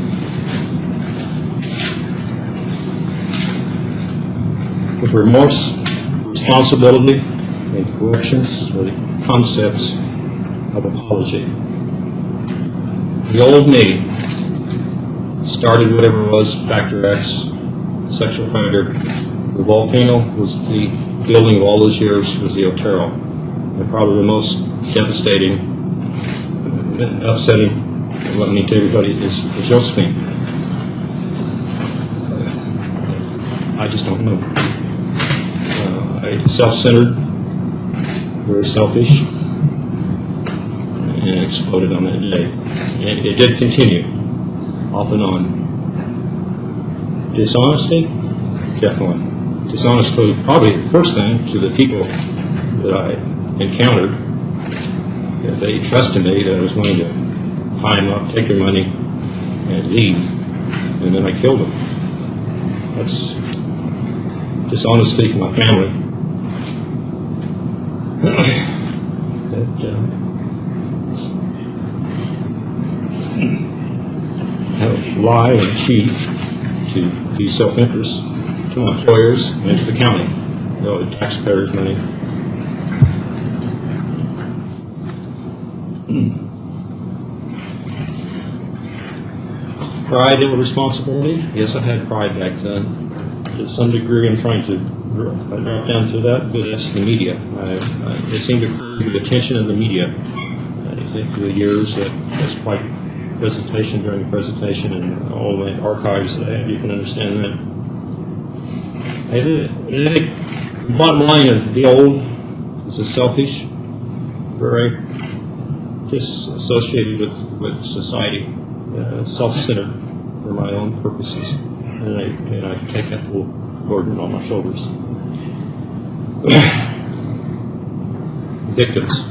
With remorse, responsibility, and corrections are the concepts of apology. The old me started whatever was Factor X, sexual predator. The volcano was the building of all those years was the Otero. And probably the most devastating, upsetting, let me tell everybody, is Josephine. I just don't know. Self-centered, very selfish, and it exploded on that day. And it did continue, off and on. Dishonesty? Definitely. Dishonesty, probably the first thing to the people that I encountered. If they trusted me that I was going to tie them up, take their money, and leave, and then I killed them. That's dishonesty to my family. That lie and cheat to be self-interest to my employers and to the county, the taxpayers' money. Pride and responsibility? Yes, I had pride back then. To some degree, I'm trying to drop down to that, but that's the media. It seemed to create the attention of the media. I think through the years that's quite presentation during the presentation and all the archives that I have, you can understand that. I think the bottom line of the old is a selfish, very disassociated with society, self-centered for my own purposes, and I take that full burden on my shoulders. Victims.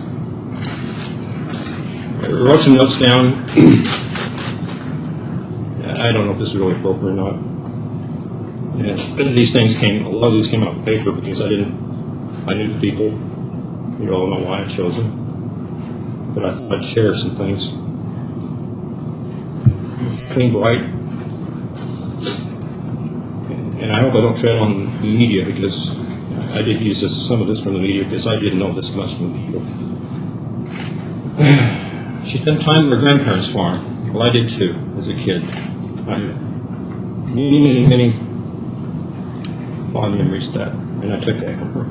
I wrote some notes down. I don't know if this is really appropriate or not. And a lot of these came out of paper because I knew the people. You all know why I chose them. But I thought I'd share some things. Clean Bright. And I hope I don't tread on the media because I did use some of this from the media because I didn't know this much from the media. She spent time at her grandparents' farm. Well, I did too, as a kid. I had many fond memories of that, and I took that from her.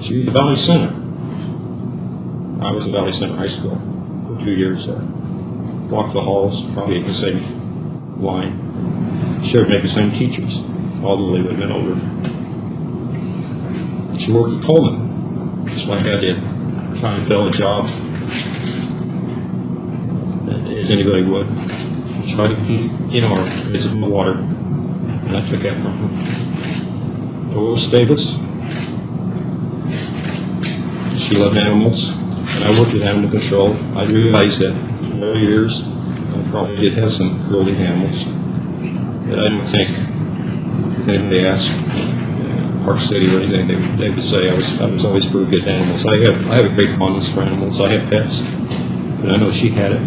She was at Valley Center. I was at Valley Center High School for 2 years there. Walked the halls, probably at the same line. Shared maybe the same teachers, although they would have been older. She worked at Coleman, just like I did, trying to fill a job as anybody would. Try to keep, our kids in the water, and I took that from her. Dolores Davis, she loved animals, and I worked with animal control. I realized that in early years, I probably did have some cruelty to animals, but I don't think if anybody asked Park City or anything, they would say I was always pretty good to animals. I have a great fondness for animals. I have pets, but I know she had it.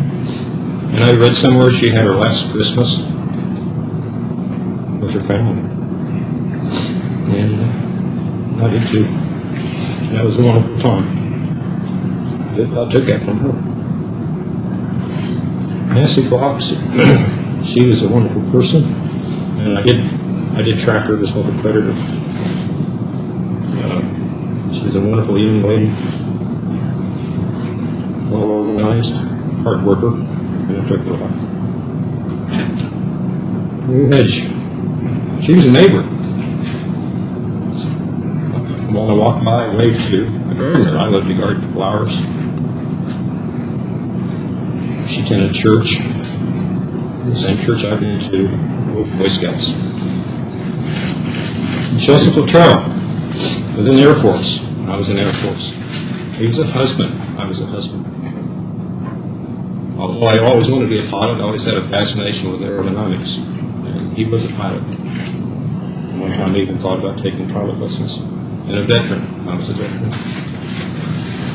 And I read somewhere she had her last Christmas with her family. And I did too. That was a wonderful time. I took that from her. Nancy Fox, she was a wonderful person. And I did track her as well as a predator. She was a wonderful young lady. Well organized, hard worker. And I took her life. Hedge. She was a neighbor. When I walked by, I waved to a gardener. I loved to garden flowers. She attended church, the same church I've been to, Boy Scouts. Joseph Otero was in the Air Force. I was in the Air Force. He was a husband. I was a husband. Although I always wanted to be a pilot, I always had a fascination with aerodynamics. And he was a pilot. One time I even thought about taking pilot lessons. And a veteran. I was a veteran.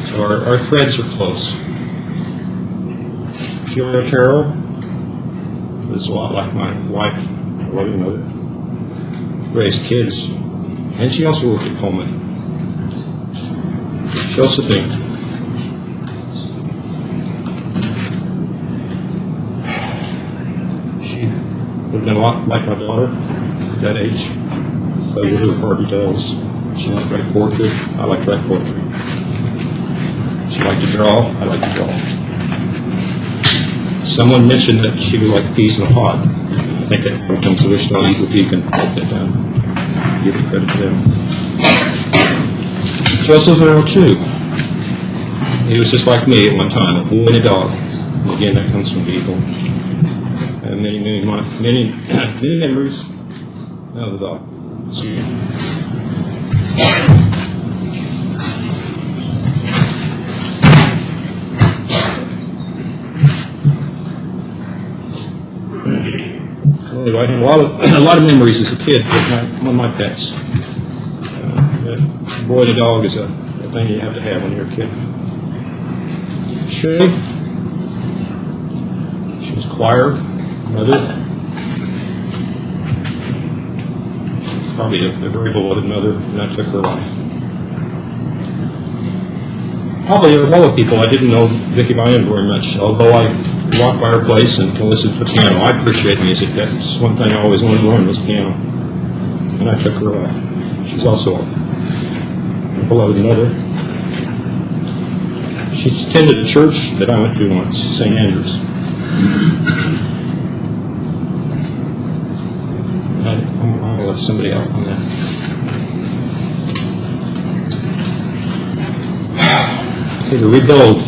So our threads are close. Julia Otero was a lot like my wife, my loving mother. Raised kids. And she also worked at Coleman. Josephine. She would have been a lot like my daughter at that age. Played with her Barbie dolls. She liked to write poetry. I like to write poetry. She liked to draw. I like to draw. Someone mentioned that she was like peas in a pod. I think that comes to wish knowledge if you can put that down. Give it credit to them. Joseph Earl, too. He was just like me at one time, a boy and a dog. And again, that comes from people. Many memories of the dog. Anyway, I had a lot of memories as a kid with one of my pets. A boy and a dog is a thing you have to have when you're a kid. Shirley, she was choir, mother. Probably a very beloved mother, and I took her life. Probably of all the people, I didn't know Vicki Vian very much, although I walked by her place and can listen to the piano. I appreciate music. That's one thing I always wanted to learn was piano. And I took her life. She's also a beloved mother. She attended a church that I went to once, St. Andrews. I'm going to let somebody out on that. Okay, to rebuild.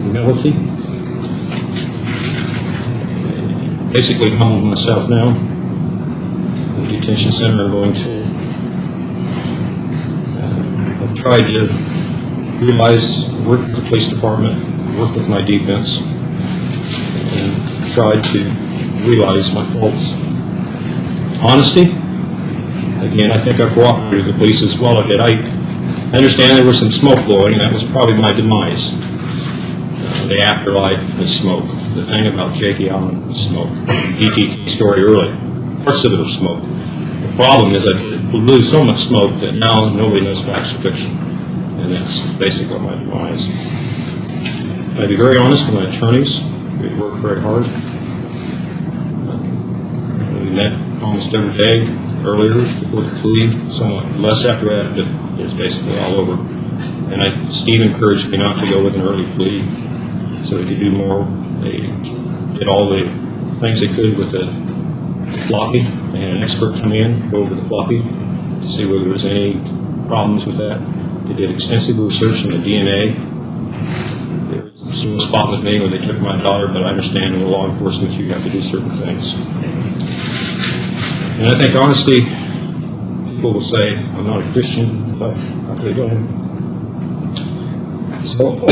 humility. Basically home myself now. The detention center I'm going to. I've tried to realize, work with the police department, work with my defense, and tried to realize my faults. Honesty. Again, I think I cooperated with the police as well. I understand there was some smoke blowing, and that was probably my demise. The afterlife is smoke. The thing about Jakey Allen was smoke. DTT story early. Parts of it are smoke. The problem is I blew so much smoke that now nobody knows facts or fiction. And that's basically my demise. I'd be very honest with my attorneys. We work very hard. We met almost every day earlier before the plea, somewhat less after that, but it's basically all over. And Steve encouraged me not to go with an early plea so they could do more. They did all the things they could with the floppy. They had an expert come in, go over the floppy to see whether there was any problems with that. They did extensive research on the DNA. There was some spot with me when they took my daughter, but I understand in law enforcement you have to do certain things. And I think, honestly, people will say, I'm not a Christian, but okay, go ahead. So,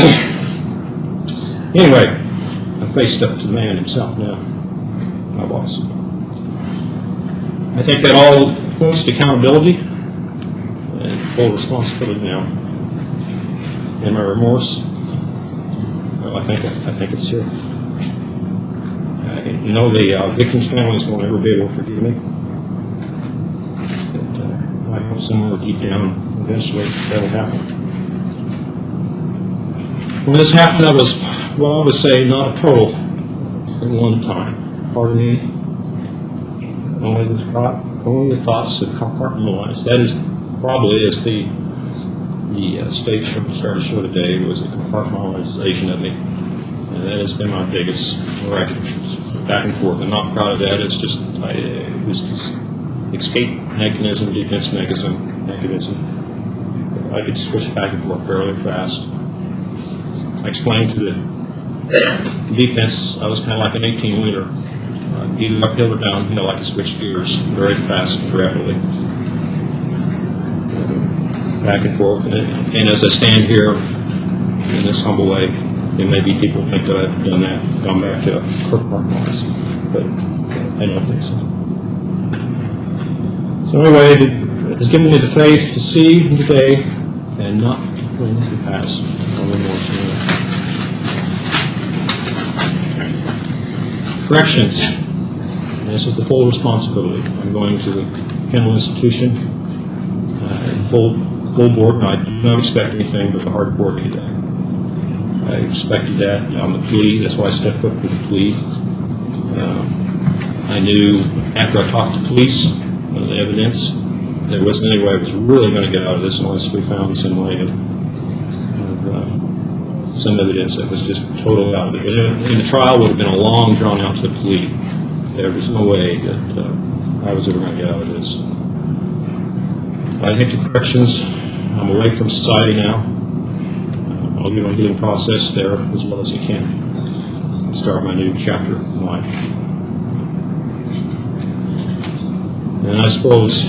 anyway, I faced up to the man himself now, my boss. I think that all points to accountability and full responsibility now. And my remorse, well, I think it's here. You know, the victims' families won't ever be able to forgive me. I hope somewhere deep down, eventually, that'll happen. When this happened, I was, well, I would say, not a total at one time. Pardon me. Only the thoughts that compartmentalized. That is probably, as the state show started to show today, was the compartmentalization of me. And that has been my biggest wreck. Back and forth. I'm not proud of that. It's just, it was just escape mechanism, defense mechanism. I could switch back and forth fairly fast. I explained to the defense I was kind of like an 18-wheeler. Either uphill or downhill, I could switch gears very fast and rapidly. Back and forth. And as I stand here in this humble way, there may be people who think that I've done that, gone back to compartmentalize, but I don't think so. So anyway, it has given me the faith to see today and not things to pass. Corrections. This is the full responsibility. I'm going to the penal institution, full board, and I do not expect anything but the hard board today. I expected that on the plea. That's why I stepped up for the plea. I knew after I talked to police, the evidence, there wasn't any way I was really going to get out of this unless we found some way of some evidence that was just totally out of it. And the trial would have been a long, drawn-out to the plea. There was no way that I was ever going to get out of this. I think the corrections, I'm away from society now. I'll do my healing process there as well as I can. Start my new chapter in life. And I suppose,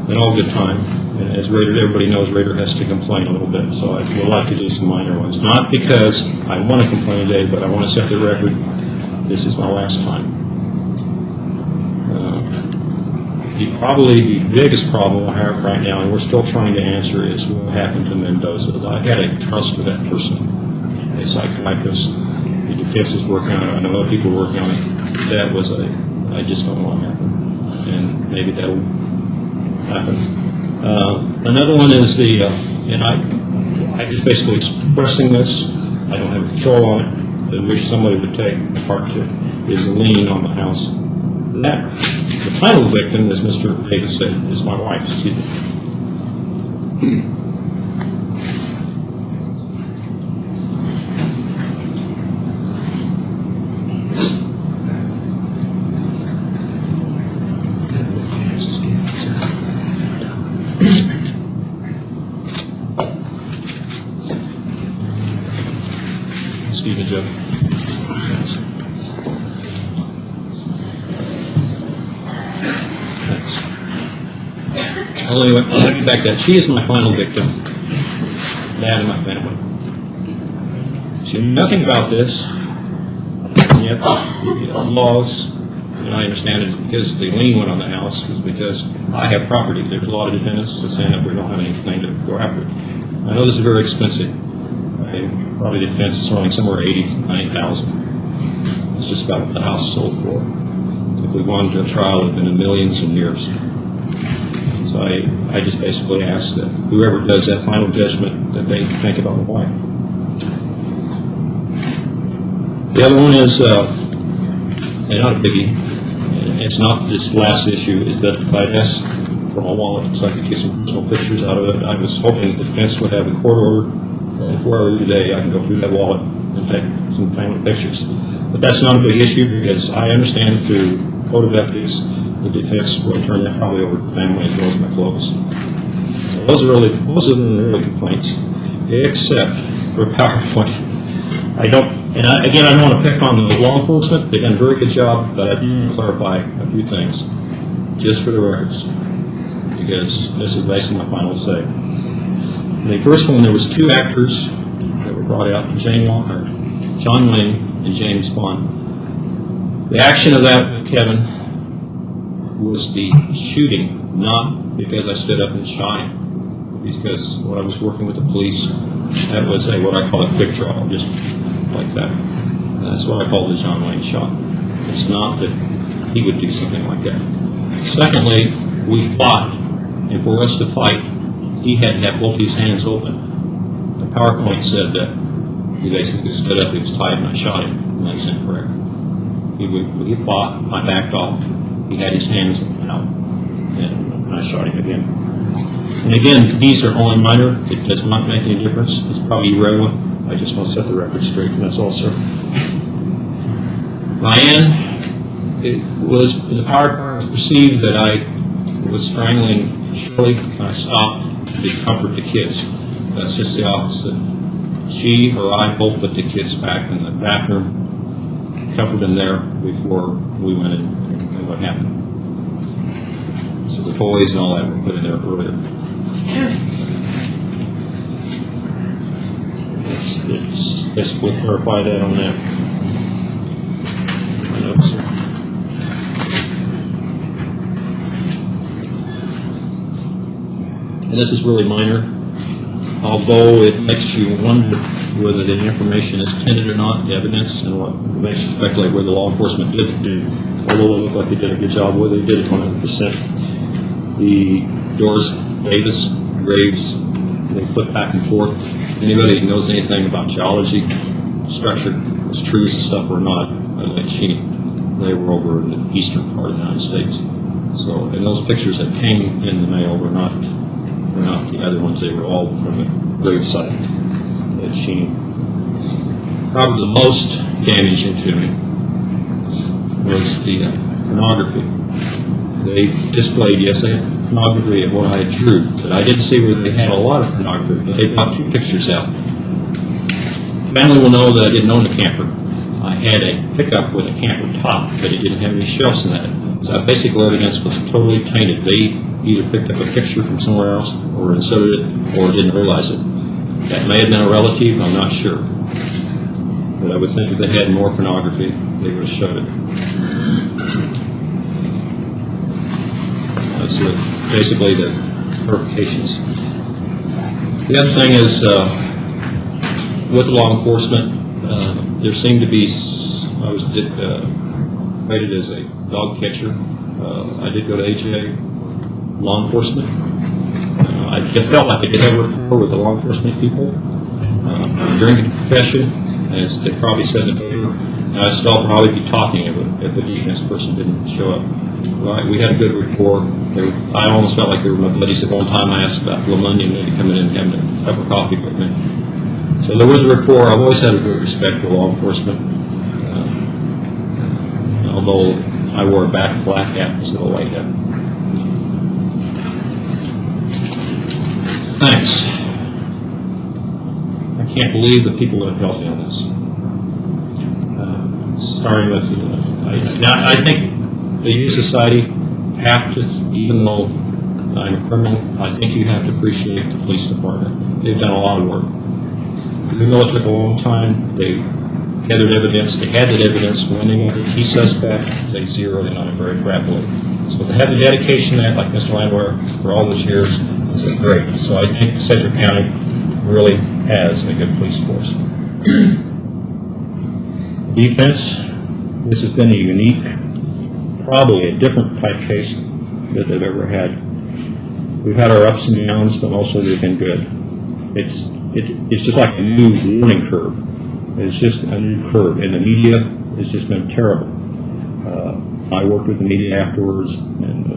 in all good time, as Raider, everybody knows Raider has to complain a little bit, so I would like to do some minor ones. Not because I want to complain today, but I want to set the record. This is my last time. Probably the biggest problem I have right now, and we're still trying to answer, is what happened to Mendoza. I had a trust for that person, a psychiatrist. The defense is working on it. I know other people are working on it. That was I just don't know what happened. And maybe that'll happen. Another one is and I just basically expressing this. I don't have control on it. I wish somebody would take part to is the lien on the house. The final victim, as Mr. Davis said, is my wife. Excuse me. Excuse me. Jeff. Thanks. Well, anyway, let me back that. She is my final victim. Dad of my family. She knew nothing about this, and yet the laws, and I understand it because the lien went on the house, was because I have property. There's a lot of defendants that saying that we don't have anything to go after. I know this is very expensive. Probably the defense is running somewhere 80, 90,000. It's just about what the house sold for. If we wanted to a trial, it would have been in millions and years. So I just basically ask that whoever does that final judgment, that they think about the wife. The other one is, not a biggie. It's not this last issue, is that if I'd asked for my wallet so I could get some personal pictures out of it. I was hoping the defense would have a court order. Before I leave today, I can go through that wallet and take some family pictures. But that's not a big issue because I understand through code of ethics, the defense will turn that probably over to the family as well as my clothes. So those are the really complaints, except for PowerPoint. I don't want to pick on the law enforcement. They've done a very good job, but I do clarify a few things, just for the records, because this is basically my final say. The first one, there was two actors that were brought out, John Wayne and James Bond. The action of that with Kevin was the shooting, not because I stood up and shot him, because when I was working with the police, that was what I call a quick draw, just like that. And that's what I call the John Wayne shot. It's not that he would do something like that. Secondly, we fought, and for us to fight, he had to have both his hands open. The PowerPoint said that he basically stood up, he was tied, and I shot him, and that's incorrect. He fought, I backed off, he had his hands out, and I shot him again. And again, these are only minor, it does not make any difference, it's probably irrelevant. I just want to set the record straight, and that's all, sir. Ryan, it was, the PowerPoint was perceived that I was strangling Shirley, and I stopped to comfort the kids. That's just the opposite. She or I both put the kids back in the bathroom, comforted them there before we went in, and what happened. So the toys and all that were put in there earlier. Let's basically clarify that on that. My notes. And this is really minor, although it makes you wonder whether the information is tainted or not, the evidence, and what makes you speculate whether law enforcement did do, although it looked like they did a good job, whether they did it 100%. The Doris Davis graves, they flip back and forth. Anybody who knows anything about geology, structure, as trees and stuff were not Lake Cheney. They were over in the eastern part of the United States. So, and those pictures that came in the mail were not the other ones. They were all from the gravesite at Cheney. Probably the most damaging to me was the pornography. They displayed, yes, they had pornography of what I drew, but I didn't see where they had a lot of pornography. But they brought two pictures out. Family will know that I didn't own a camper. I had a pickup with a camper top, but it didn't have any shelves in that. So basically evidence was totally tainted. They either picked up a picture from somewhere else, or inserted it, or didn't realize it. That may have been a relative, I'm not sure. But I would think if they had more pornography, they would have showed it. That's basically the clarifications. The other thing is, with law enforcement, there seemed to be, I was rated as a dog catcher. I did go to AJ law enforcement. I felt like I did have a rapport with the law enforcement people. During the confession, as they probably said in the paper, I still probably be talking if a defense person didn't show up. Right, we had a good rapport. I almost felt like they were my buddies. At one time I asked about Lamundian maybe coming in and having a cup of coffee with me. So there was a rapport. I've always had a good respect for law enforcement. Although I wore a black hat instead of a white hat. Thanks. I can't believe the people that have helped me on this. starting with, I think the youth society have to, even though I'm a criminal, I think you have to appreciate the police department. They've done a lot of work. Even though it took a long time, they gathered evidence, they had that evidence. When they got the key suspect, they zeroed in on it very rapidly. So to have the dedication there, like Mr. Landwehr, for all those years, is great. So I think Sedgwick County really has a good police force. Defense, this has been a unique, probably a different type case that they've ever had. We've had our ups and downs, but mostly they've been good. It's just like a new learning curve. It's just a new curve, and the media has just been terrible. I worked with the media afterwards, and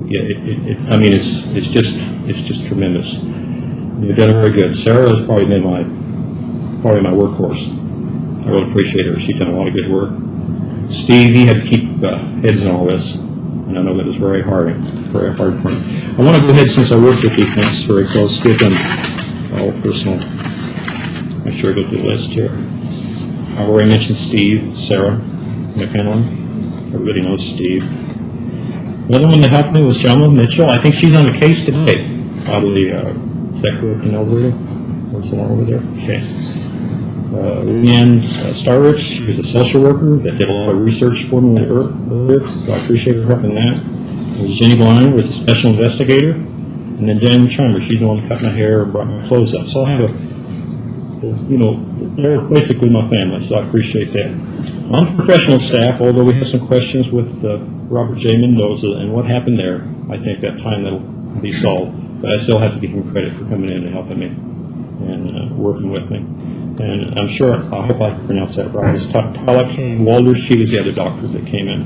it's just tremendous. They've done very good. Sarah has probably been my workhorse. I really appreciate her. She's done a lot of good work. Steve, he had to keep heads in all this, and I know that was very hard for him. I want to go ahead, since I worked with defense very close, give them all personal. Make sure I go through the list here. I already mentioned Steve, Sarah McMillan. Everybody knows Steve. The other one that helped me was Jelma Mitchell. I think she's on the case today. Probably, is that correct in Alberta? Or someone over there? Okay. Leanne Starrich, she was a social worker that did a lot of research for me earlier, so I appreciate her helping that. There's Jenny Blind, was a special investigator. And then Jen Chambers, she's the one that cut my hair and brought my clothes up. So I have they're basically my family, so I appreciate that. On the professional staff, although we have some questions with Robert J. Mendoza and what happened there, I think that time that'll be solved. But I still have to give him credit for coming in and helping me and working with me. And I'm sure, I hope I pronounced that right. It's Tala K. Walters, she was the other doctor that came in.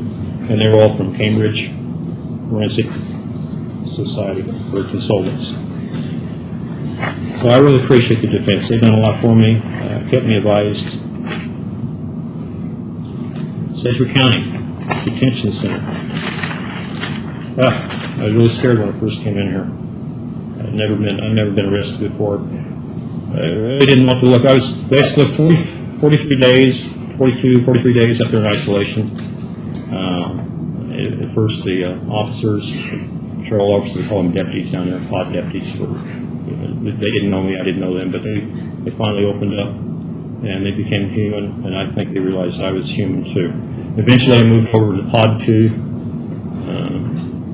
And they were all from Cambridge Forensic Society for consultants. So I really appreciate the defense. They've done a lot for me, kept me advised. Sedgwick County Detention Center. I was really scared when I first came in here. I've never been arrested before. I really didn't want to look. I was basically 43 days up there in isolation. At first, the officers, patrol officers, they call them deputies down there, pod deputies. They didn't know me, I didn't know them, but they finally opened up and they became human, and I think they realized I was human too. Eventually, I moved over to Pod 2,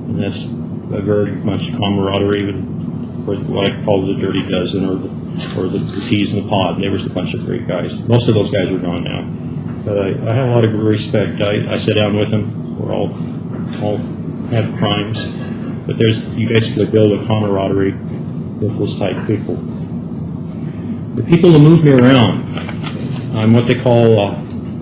and that's a very much camaraderie with what I call the Dirty Dozen or the T's in the pod. There was a bunch of great guys. Most of those guys are gone now. But I have a lot of respect. I sit down with them. We're all have crimes. But you basically build a camaraderie with those type people. The people who move me around, I'm what they call,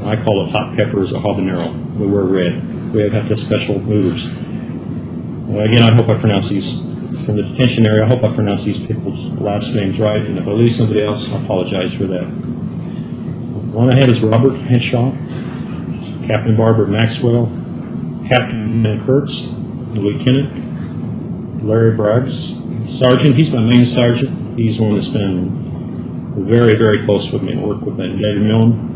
I call it hot peppers or habanero. We wear red. We have the special movers. Again, I hope I pronounce these from the detention area. I hope I pronounce these people's last names right, and if I lose somebody else, I apologize for that. One I had is Robert Henshaw, Captain Barbara Maxwell, Captain Ben Kurtz, Lieutenant Larry Braggs, Sergeant. He's my main sergeant. He's one that's been very, very close with me and worked with me, David Milne,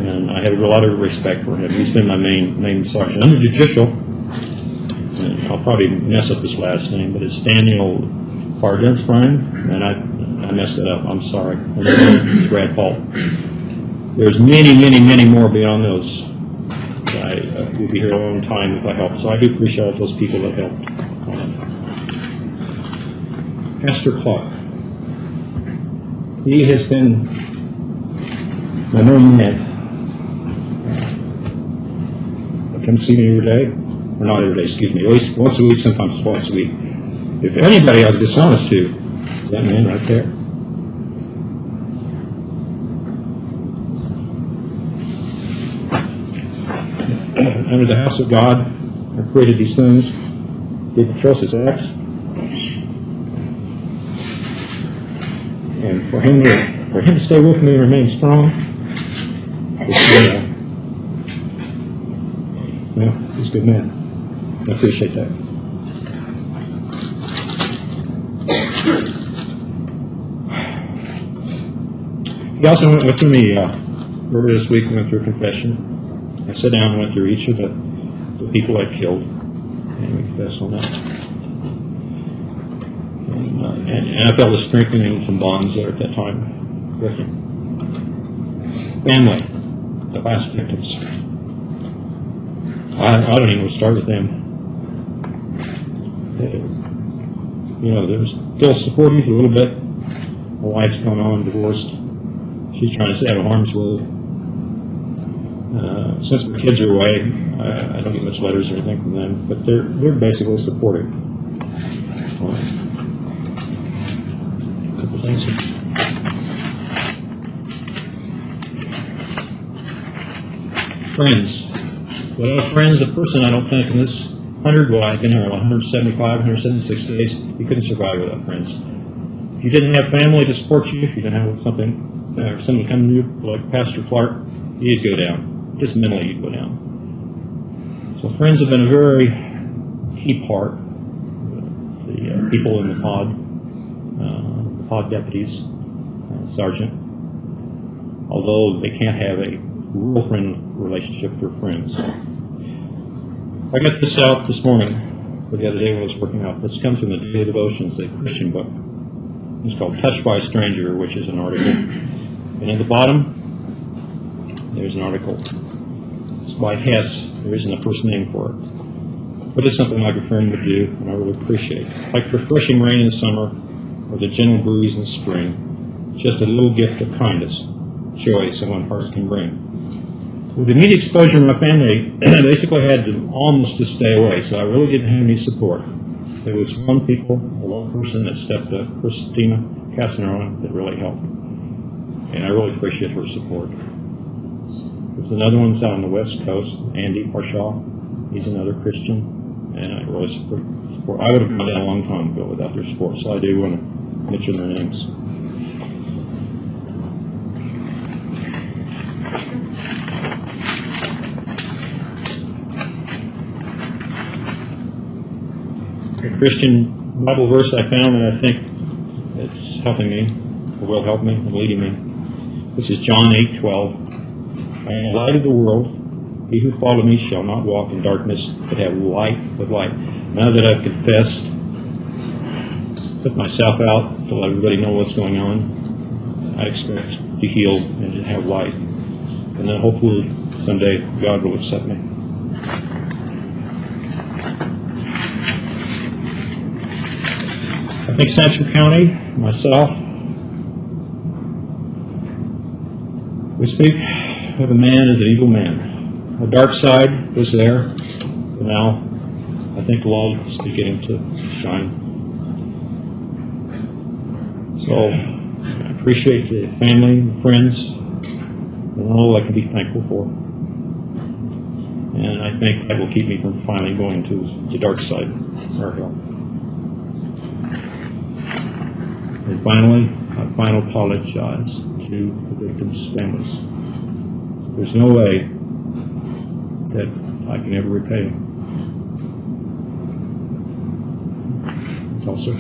and I have a lot of respect for him. He's been my main sergeant. I'm a judicial. And I'll probably mess up his last name, but it's Daniel Bardensbrine, and I messed it up. I'm sorry. And then it's Brad Paul. There's many more beyond those. We'll be here a long time if I help. So I do appreciate those people that helped. Pastor Clark. He has been my main man. Come see me every day. Or not every day, excuse me, at least once a week, sometimes twice a week. If anybody I was dishonest to, is that man right there. Under the house of God, I created these things, did the trust his acts, and for him to stay with me and remain strong, he's a good man. I appreciate that. He also went through me earlier this week. We went through a confession. sat down and went through each of the people I killed, and we confessed on that. And I felt a strengthening some bonds there at that time with him. Family, the last victims. I don't even want to start with them. They're still supportive a little bit. My wife's gone on, divorced. She's trying to stay out of harm's way. Since my kids are away, I don't get much letters or anything from them, but they're basically supportive. A couple things. Friends. Without friends, a person, I don't think in this 100, well, I've been here 175, 176 days, you couldn't survive without friends. If you didn't have family to support you, if you didn't have something, or someone come to you like Pastor Clark, you'd go down. Just mentally, you'd go down. So friends have been a very key part. The people in the pod deputies, sergeant, although they can't have a real friend relationship, they're friends. I got this out this morning, or the other day when I was working out. This comes from the Daily Devotions, a Christian book. It's called Touched by a Stranger, which is an article. And at the bottom, there's an article. It's by Hess. There isn't a first name for it. But it's something like a friend would do, and I really appreciate. Like refreshing rain in the summer, or the gentle breeze in spring, just a little gift of kindness, joy someone's heart can bring. With immediate exposure, my family basically had to almost to stay away, so I really didn't have any support. There was one person that stepped up, Christina Casanova, that really helped. And I really appreciate her support. There's another one that's out on the West Coast, Andy Parshaw. He's another Christian, and I really support. I would have gone down a long time ago without their support, so I do want to mention their names. A Christian Bible verse I found that I think it's helping me, or will help me, and leading me. This is John 8:12. I am the light of the world. He who follows me shall not walk in darkness, but have light with light. Now that I've confessed, put myself out to let everybody know what's going on, I expect to heal and to have light. And then hopefully someday God will accept me. I think Central County, myself, we speak of a man as an evil man. The dark side was there, but now I think the light is beginning to shine. So I appreciate the family and friends and all I can be thankful for. And I think that will keep me from finally going to the dark side or hell. And finally, I apologize to the victims' families. There's no way that I can ever repay them. That's all, sir.